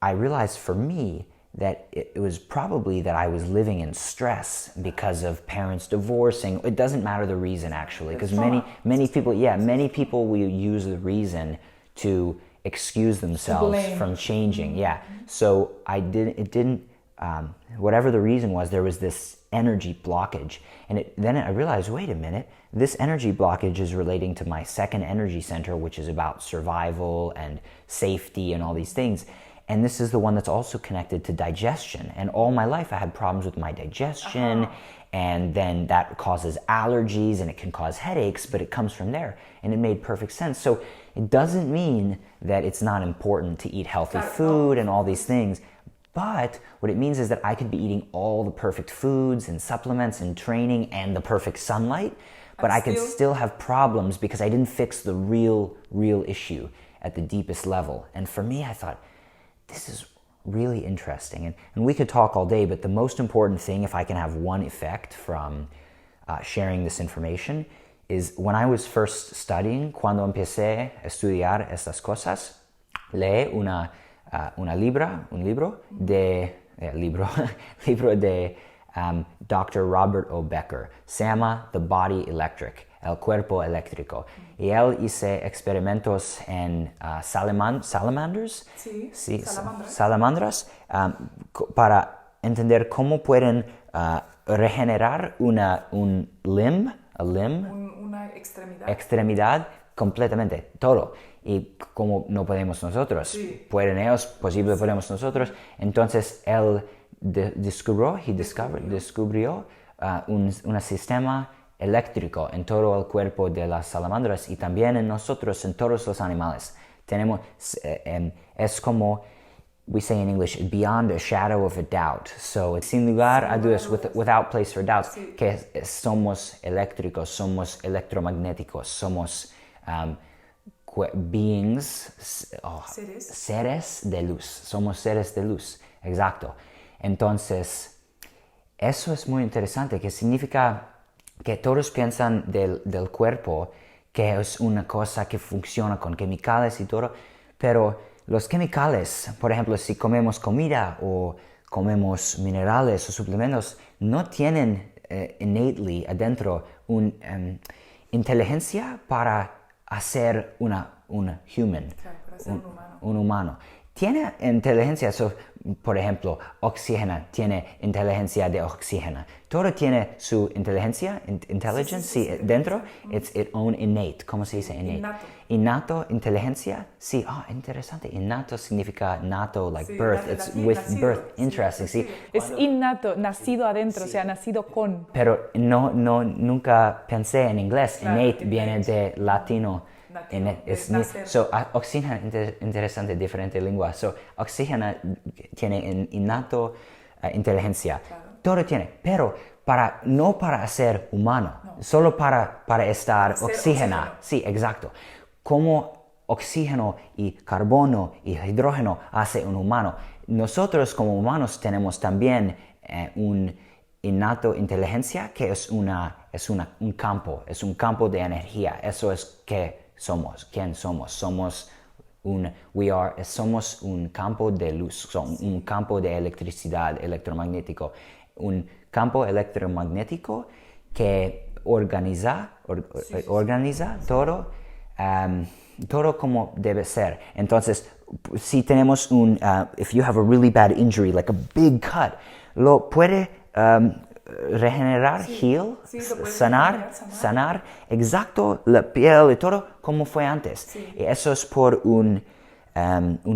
realized for me that it was probably that I was living in stress because of parents divorcing. It doesn't matter the reason actually, because many people will use the reason to excuse themselves from changing. Yeah. So whatever the reason was, there was this energy blockage. And then I realized, wait a minute, this energy blockage is relating to my second energy center, which is about survival and safety and all these things. And this is the one that's also connected to digestion. And all my life I had problems with my digestion, and then that causes allergies and it can cause headaches, but it comes from there. And it made perfect sense. So it doesn't mean that it's not important to eat healthy food and all these things. But what it means is that I could be eating all the perfect foods and supplements and training and the perfect sunlight, but I could still have problems because I didn't fix the real issue at the deepest level. And for me, I thought, this is really interesting. And we could talk all day, but the most important thing, if I can have one effect from sharing this information, is when I was first studying, cuando empecé a estudiar estas cosas, leí un libro de Dr. Robert O. Becker. Se llama The Body Electric, el cuerpo eléctrico. Y él hizo experimentos en salamandras, salamandras para entender cómo pueden regenerar una extremidad completamente, todo. Y como no podemos nosotros, pueden ellos, posible podemos nosotros. Entonces él descubrió un sistema eléctrico en todo el cuerpo de las salamandras y también en nosotros, en todos los animales. Tenemos, es como, we say in English, beyond a shadow of a doubt. So, sin lugar a dudas, without place for doubts, que somos eléctricos, somos electromagnéticos, somos beings, seres de luz. Somos seres de luz, exacto. Entonces, eso es muy interesante, que significa que todos piensan del cuerpo que es una cosa que funciona con químicos y todo, pero los químicos, por ejemplo, si comemos comida o comemos minerales o suplementos, no tienen innately adentro una inteligencia para hacer un human, un humano. Tiene inteligencia, por ejemplo, oxígeno tiene inteligencia de oxígeno. Todo tiene su inteligencia, intelligence, dentro. It's its own innate. ¿Cómo se dice innate? Innato, inteligencia. Sí, interesante. Innato significa nato, like birth. It's with birth. Interesting, sí. Es innato, nacido adentro, o sea, nacido con. Pero nunca pensé en inglés. Innate viene de latino. Oxígeno, interesante, diferente lengua. Oxígeno tiene innato inteligencia. Todo tiene, pero no para ser humano, solo para estar oxígeno. Sí, exacto. Como oxígeno y carbono y hidrógeno hace un humano. Nosotros como humanos tenemos también un innato inteligencia que es un campo de energía. Eso es quién somos. Somos un campo de luz, un campo de electricidad electromagnético, un campo electromagnético que organiza todo, todo como debe ser. Entonces, si tenemos if you have a really bad injury, like a big cut, lo puede regenerar, heal, sanar, exacto, la piel y todo como fue antes. Y eso es por un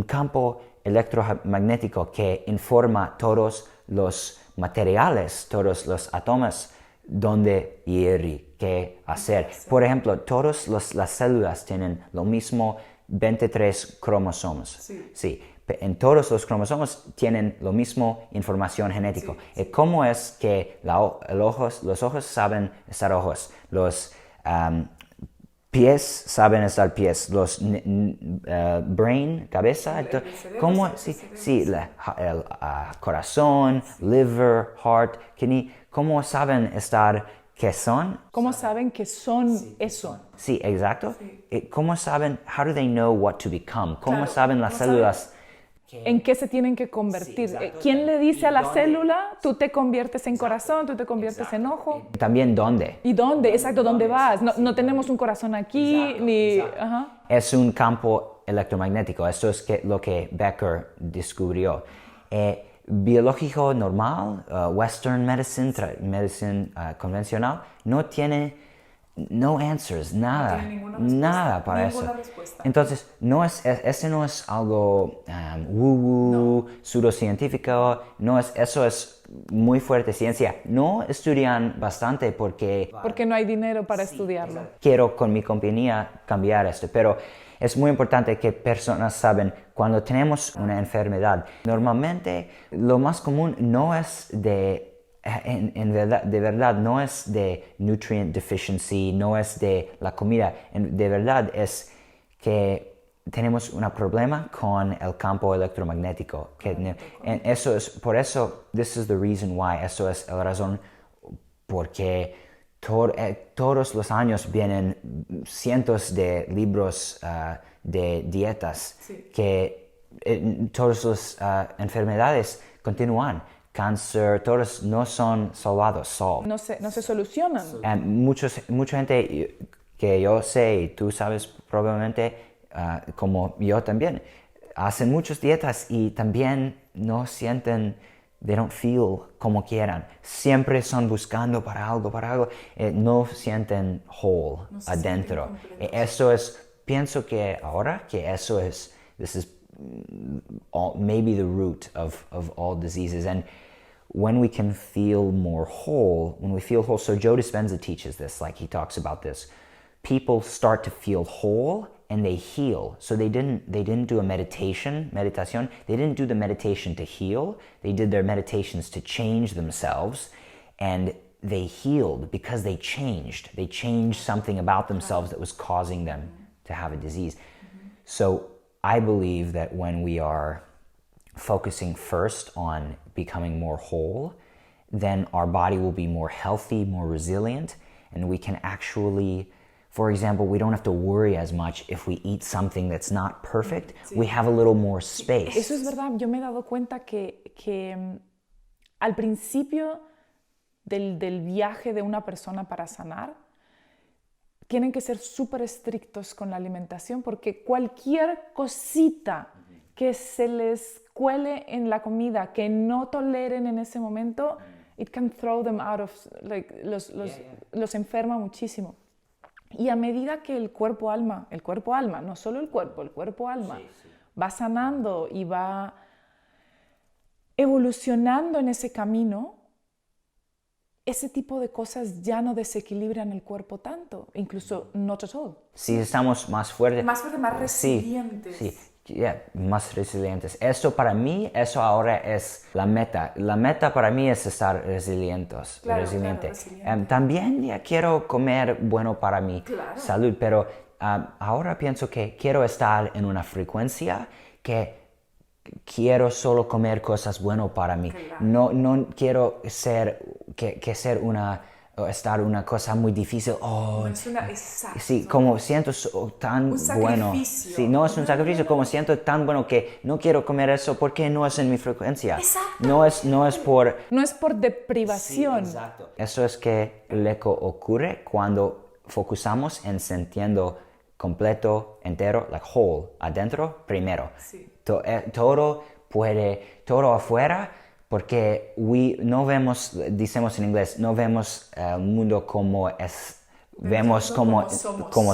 campo electromagnético que informa todos los materiales, todos los átomos, dónde ir y qué hacer. Por ejemplo, todas las células tienen lo mismo 23 cromosomas. Sí. En todos los cromosomas tienen lo mismo información genética. ¿Y cómo es que los ojos saben estar ojos? Los pies saben estar pies. Los brain, cabeza. ¿Cómo? El corazón, liver, heart, kidney. ¿Cómo saben estar qué son? ¿Cómo saben que son eso? Sí, exacto. ¿Cómo saben? How do they know what to become? ¿Cómo saben las células? ¿En qué se tienen que convertir? ¿Quién le dice a la célula, tú te conviertes en corazón, tú te conviertes en ojo? También dónde. ¿Y dónde? Exacto, ¿dónde vas? No tenemos un corazón aquí, ni... Ajá. Es un campo electromagnético, eso es lo que Becker descubrió. Biológico normal, Western medicine, medicine convencional, no tiene answers, nada para eso. Respuesta. Entonces, ese no es algo pseudocientífico, eso es muy fuerte ciencia. No estudian bastante porque no hay dinero para estudiarlo. Quiero con mi compañía cambiar esto, pero es muy importante que personas saben cuando tenemos una enfermedad. Normalmente lo más común no es de verdad no es de nutrient deficiency, no es de la comida, de verdad es que tenemos un problema con el campo electromagnético. Eso es, por eso, this is the reason why, eso es la razón porque todos los años vienen cientos de libros de dietas que todas las enfermedades continúan. Cáncer, todos no son salvados. No se solucionan. Mucha gente que yo sé, y tú sabes probablemente, como yo también, hacen muchas dietas y también no sienten they don't feel como quieran. Siempre son buscando para algo. No sienten whole adentro. Eso es, pienso que ahora que eso es, this is maybe the root of all diseases. And when we can feel more whole, when we feel whole, so Joe Dispenza teaches this, like he talks about this. People start to feel whole and they heal. So they didn't do a meditación. They didn't do the meditation to heal. They did their meditations to change themselves, and they healed because they changed. They changed something about themselves that was causing them to have a disease. So I believe that when we are focusing first on becoming more whole, then our body will be more healthy, more resilient, and we can actually, for example, we don't have to worry as much if we eat something that's not perfect. Sí. We have a little more space. Eso es verdad. Yo me he dado cuenta que al principio del viaje de una persona para sanar, tienen que ser súper estrictos con la alimentación, porque cualquier cosita que se les cuele en la comida, que no toleren en ese momento, it can throw them out of, like, los enferma muchísimo. Y a medida que el cuerpo-alma, no solo el cuerpo-alma, va sanando y va evolucionando en ese camino, ese tipo de cosas ya no desequilibran el cuerpo tanto, incluso not at all. Sí, estamos más fuertes. Más resilientes. Sí. Yeah, más resilientes. Eso para mí, eso ahora es la meta. La meta para mí es estar resilientes. Claro, resiliente. Resiliente. También ya quiero comer bueno para mi salud, pero ahora pienso que quiero estar en una frecuencia que quiero solo comer cosas buenas para mí. Claro. No quiero ser estar una cosa muy difícil. Sí, como siento tan bueno. Sí, no es un sacrificio, como siento tan bueno que no quiero comer eso porque no es en mi frecuencia. Exacto. No es por deprivación. Sí, exacto. Eso es que le ocurre cuando focusamos en sintiendo completo, entero, like whole, adentro primero. Sí. Todo afuera. Porque no vemos, decimos en inglés, no vemos el mundo como es, vemos como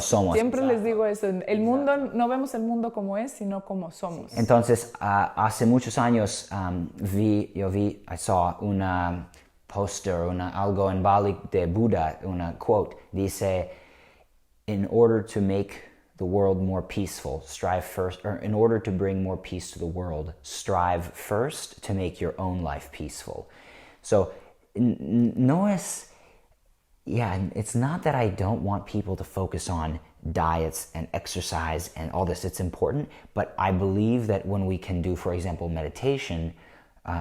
somos. Siempre les digo eso, no vemos el mundo como es, sino como somos. Entonces, hace muchos años I saw una poster, algo en Bali de Buda, una quote, dice, in order to make the world more peaceful, strive first, or in order to bring more peace to the world, strive first to make your own life peaceful. So, it's not that I don't want people to focus on diets and exercise and all this, it's important, but I believe that when we can do, for example, meditation,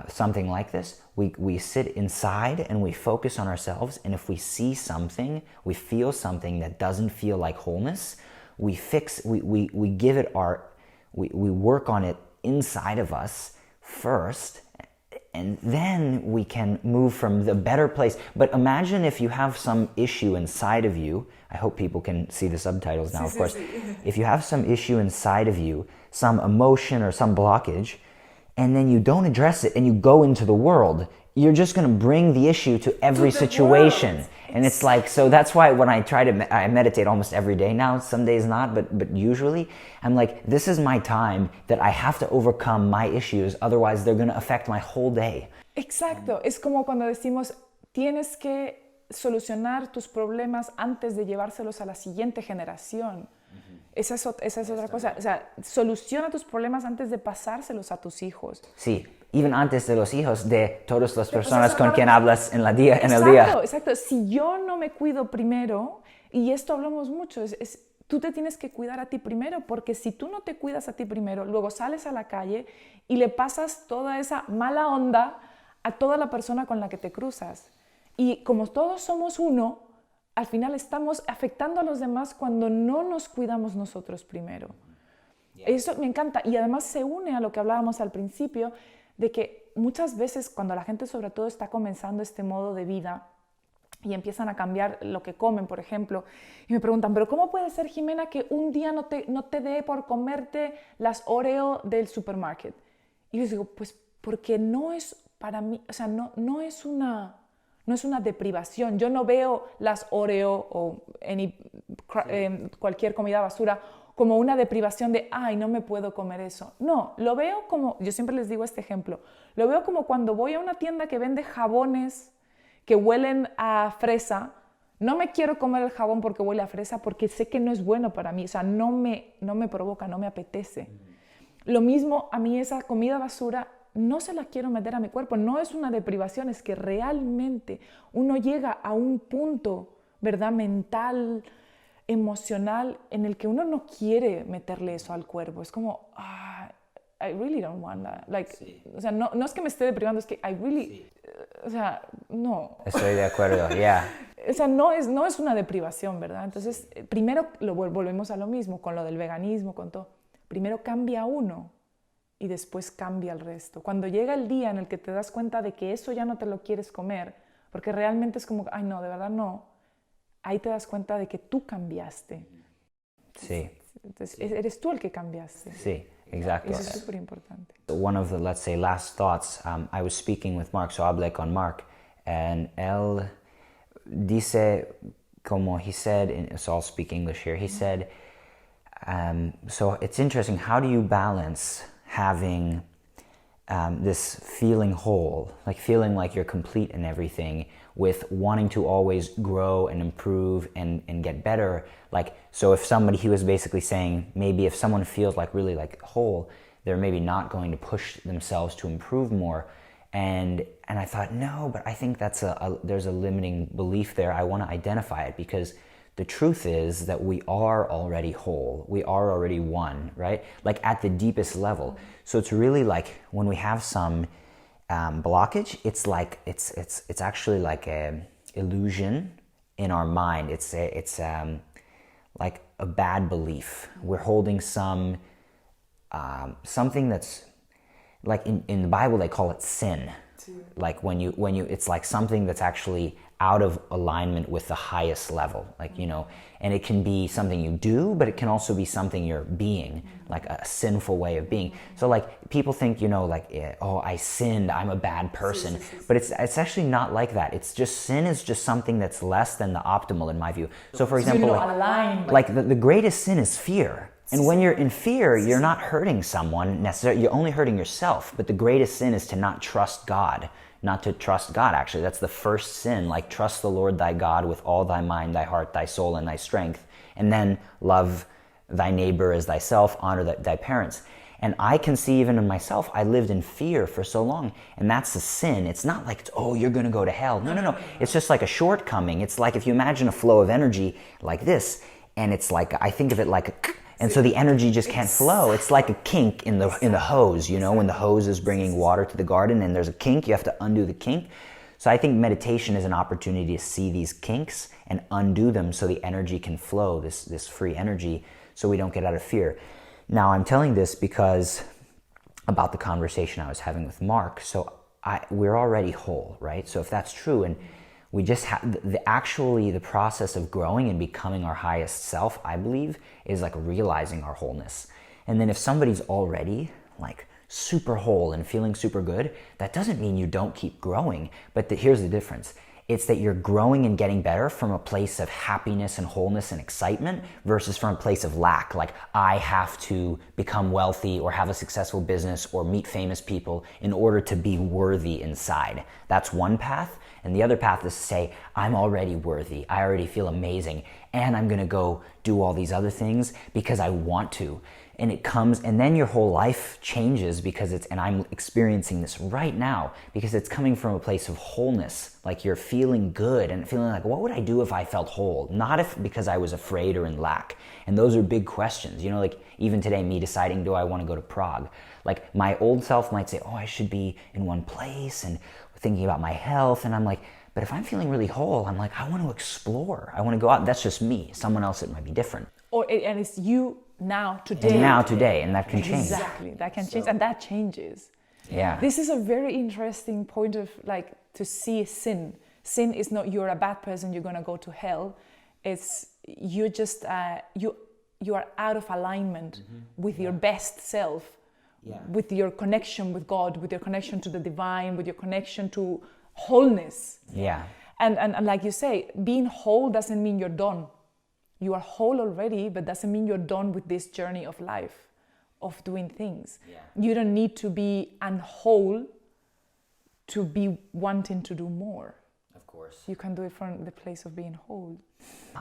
something like this, we sit inside and we focus on ourselves, and if we see something, we feel something that doesn't feel like wholeness, we give it we work on it inside of us first, and then we can move from the better place. But imagine if you have some issue inside of you, I hope people can see the subtitles now, of course. If you have some issue inside of you, some emotion or some blockage, and then you don't address it and you go into the world, you're just going to bring the issue to every situation. World. And it's like, so that's why when I meditate almost every day now, some days not, but usually, I'm like, this is my time that I have to overcome my issues, otherwise they're going to affect my whole day. Exacto, es como cuando decimos, tienes que solucionar tus problemas antes de llevárselos a la siguiente generación. Esa es otra cosa, o sea, soluciona tus problemas antes de pasárselos a tus hijos. Sí. Even antes de los hijos de todas las personas con quien hablas en el día. Exacto. Si yo no me cuido primero, y esto hablamos mucho, tú te tienes que cuidar a ti primero, porque si tú no te cuidas a ti primero, luego sales a la calle y le pasas toda esa mala onda a toda la persona con la que te cruzas. Y como todos somos uno, al final estamos afectando a los demás cuando no nos cuidamos nosotros primero. Eso me encanta, y además se une a lo que hablábamos al principio, de que muchas veces cuando la gente sobre todo está comenzando este modo de vida y empiezan a cambiar lo que comen, por ejemplo, y me preguntan, ¿pero cómo puede ser, Jimena, que un día no te dé por comerte las Oreo del supermarket? Y yo les digo, pues porque no es para mí, o sea, no es una deprivación. Yo no veo las Oreo o cualquier comida basura como una deprivación de, ay, no me puedo comer eso. No, lo veo como, yo siempre les digo este ejemplo, lo veo como cuando voy a una tienda que vende jabones que huelen a fresa. No me quiero comer el jabón porque huele a fresa, porque sé que no es bueno para mí, o sea, no me provoca, no me apetece. Lo mismo, a mí esa comida basura no se la quiero meter a mi cuerpo, no es una deprivación, es que realmente uno llega a un punto, ¿verdad?, mental, emocional, en el que uno no quiere meterle eso al cuerpo. Es como, I really don't want that. O sea, no es que me esté deprivando, es que I really, o sea, no. Estoy de acuerdo, yeah. O sea, no es una deprivación, ¿verdad? Entonces, primero volvemos a lo mismo, con lo del veganismo, con todo. Primero cambia uno y después cambia el resto. Cuando llega el día en el que te das cuenta de que eso ya no te lo quieres comer, porque realmente es como, ay no, de verdad no, ahí te das cuenta de que tú cambiaste. Sí. Entonces, eres tú el que cambiaste. Sí, exacto. Eso es súper importante. One of the, let's say, last thoughts, I was speaking with Mark, so hablé con Mark, and él dice, como he said, so I'll speak English here, he said, so it's interesting, how do you balance having this feeling whole, like feeling like you're complete in everything, with wanting to always grow and improve and get better? Like, so if somebody, he was basically saying, maybe if someone feels like really like whole, they're maybe not going to push themselves to improve more. And I thought, no, but I think that's there's a limiting belief there. I want to identify it, because the truth is that we are already whole. We are already one, right? Like at the deepest level. So it's really like when we have some blockage, it's like it's actually like a illusion in our mind. It's like a bad belief. We're holding some something that's like in the Bible they call it sin. Like when you it's like something that's actually out of alignment with the highest level, like, you know, and it can be something you do, but it can also be something you're being, like a sinful way of being. So like people think, you know, like, oh, I sinned, I'm a bad person, but it's actually not like that. It's just, sin is just something that's less than the optimal in my view. So for example, like the greatest sin is fear. And when you're in fear, you're not hurting someone necessarily, you're only hurting yourself. But the greatest sin is to not trust God. Not to trust God, actually. That's the first sin. Like, trust the Lord thy God with all thy mind, thy heart, thy soul, and thy strength. And then love thy neighbor as thyself, honor thy parents. And I can see even in myself, I lived in fear for so long. And that's a sin. It's not like, oh, you're going to go to hell. No. It's just like a shortcoming. It's like if you imagine a flow of energy like this, and it's like, I think of it like a... And so the energy just can't flow. It's like a kink in the hose, you know, when the hose is bringing water to the garden and there's a kink, you have to undo the kink. So I think meditation is an opportunity to see these kinks and undo them so the energy can flow, this free energy, so we don't get out of fear. Now I'm telling this because about the conversation I was having with Mark. So we're already whole, right? So if that's true, and we just have the process of growing and becoming our highest self, I believe, is like realizing our wholeness. And then if somebody's already like super whole and feeling super good, that doesn't mean you don't keep growing. But here's the difference. It's that you're growing and getting better from a place of happiness and wholeness and excitement versus from a place of lack. Like, I have to become wealthy or have a successful business or meet famous people in order to be worthy inside. That's one path. And the other path is to say, I'm already worthy, I already feel amazing, and I'm gonna go do all these other things because I want to. And it comes, and then your whole life changes because and I'm experiencing this right now, because it's coming from a place of wholeness. Like, you're feeling good and feeling like, what would I do if I felt whole? Not because I was afraid or in lack. And those are big questions. You know, like even today, me deciding, do I want to go to Prague? Like, my old self might say, oh, I should be in one place and thinking about my health, and I'm like, but if I'm feeling really whole, I'm like, I want to explore. I want to go out. That's just me. Someone else, it might be different. And it's you now, today. And that can change. Exactly, that can change, and that changes. Yeah. This is a very interesting point of like to see sin. Sin is not you're a bad person, you're gonna go to hell. It's you just you are out of alignment with your best self with your connection with God, with your connection to the divine, with your connection to wholeness. Yeah. And like you say, being whole doesn't mean you're done. You are whole already, but doesn't mean you're done with this journey of life, of doing things. Yeah. You don't need to be unwhole to be wanting to do more. Of course. You can do it from the place of being whole.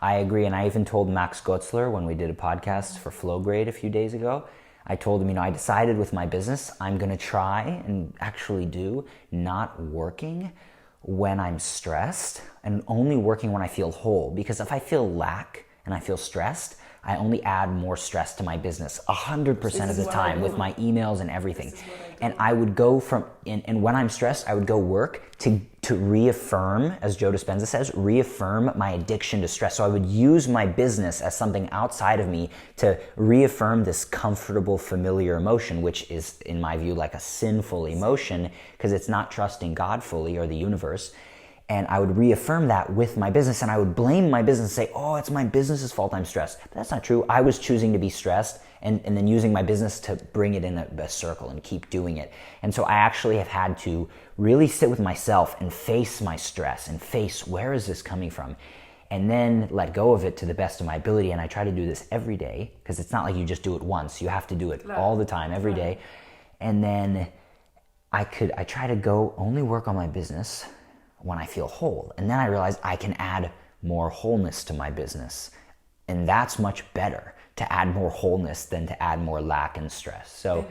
I agree, and I even told Max Gotzler when we did a podcast for Flow Grade a few days ago, I told him, I decided with my business, I'm going to try and actually do not working when I'm stressed and only working when I feel whole. Because if I feel lack and I feel stressed, I only add more stress to my business 100% of the time with my emails and everything. And I would go from, and when I'm stressed, I would go work to reaffirm, as Joe Dispenza says, reaffirm my addiction to stress. So I would use my business as something outside of me to reaffirm this comfortable, familiar emotion, which is, in my view, like a sinful emotion because it's not trusting God fully or the universe. And I would reaffirm that with my business, and I would blame my business and say, oh, it's my business's fault I'm stressed. But that's not true. I was choosing to be stressed and then using my business to bring it in a circle and keep doing it. And so I actually have had to really sit with myself and face my stress and face where is this coming from, and then let go of it to the best of my ability. And I try to do this every day because it's not like you just do it once. You have to do it all the time, every day. And then I try to go only work on my business when I feel whole. And then I realized I can add more wholeness to my business. And that's much better, to add more wholeness than to add more lack and stress. So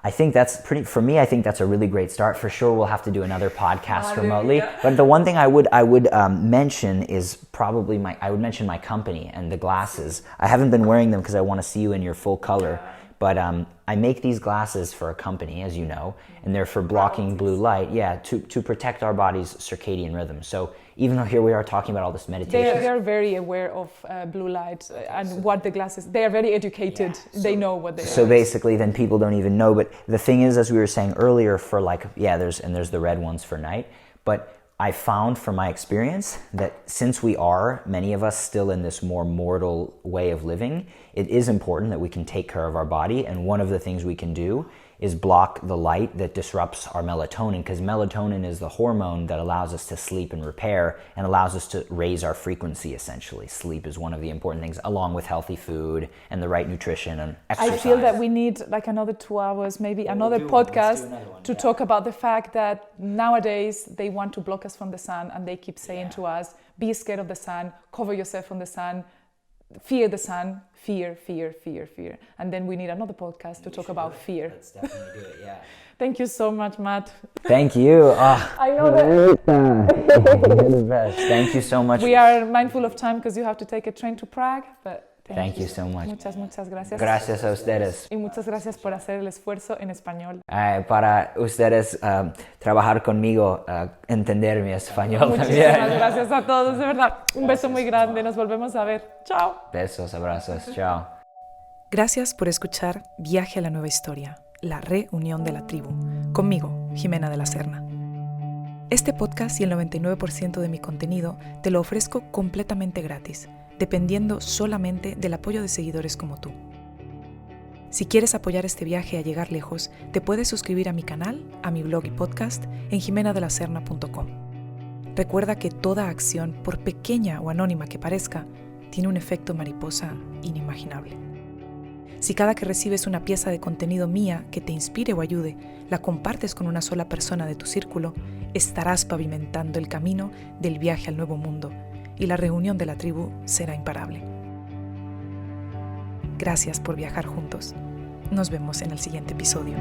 I think that's for me, I think that's a really great start. For sure, we'll have to do another podcast remotely. Yeah. But the one thing I would mention is probably I would mention my company and the glasses. I haven't been wearing them because I want to see you in your full color. But I make these glasses for a company, as you know, and they're for blocking blue light, to protect our body's circadian rhythm. So even though here we are talking about all this meditation. They are very aware of blue light and what the glasses, they are very educated. Yeah. They know what they are. So basically then people don't even know. But the thing is, as we were saying earlier, for there's the red ones for night. But I found from my experience that since we are, many of us, still in this more mortal way of living, it is important that we can take care of our body. And one of the things we can do is block the light that disrupts our melatonin, because melatonin is the hormone that allows us to sleep and repair and allows us to raise our frequency, essentially. Sleep is one of the important things, along with healthy food and the right nutrition and exercise. I feel that we need like another 2 hours, maybe another podcast to talk about the fact that nowadays they want to block us from the sun, and they keep saying to us, be scared of the sun, cover yourself from the sun, fear the sun, fear. And then we need another podcast to talk about fear. Let's definitely do it, yeah. Thank you so much, Matt. Thank you. I know that. You're the best. Thank you so much. We are mindful of time because you have to take a train to Prague, but thank you so much. Muchas gracias. Gracias a ustedes. Y muchas gracias por hacer el esfuerzo en español. Para ustedes trabajar conmigo, entender mi español también. Muchísimas gracias a todos, de verdad. Un beso muy grande. Nos volvemos a ver. Chao. Besos, abrazos. Chao. Gracias por escuchar Viaje a la Nueva Historia, la reunión de la tribu, conmigo, Jimena de la Serna. Este podcast y el 99% de mi contenido te lo ofrezco completamente gratis, dependiendo solamente del apoyo de seguidores como tú. Si quieres apoyar este viaje a llegar lejos, te puedes suscribir a mi canal, a mi blog y podcast en jimenadelaserna.com. Recuerda que toda acción, por pequeña o anónima que parezca, tiene un efecto mariposa inimaginable. Si cada que recibes una pieza de contenido mía que te inspire o ayude, la compartes con una sola persona de tu círculo, estarás pavimentando el camino del viaje al nuevo mundo, y la reunión de la tribu será imparable. Gracias por viajar juntos. Nos vemos en el siguiente episodio.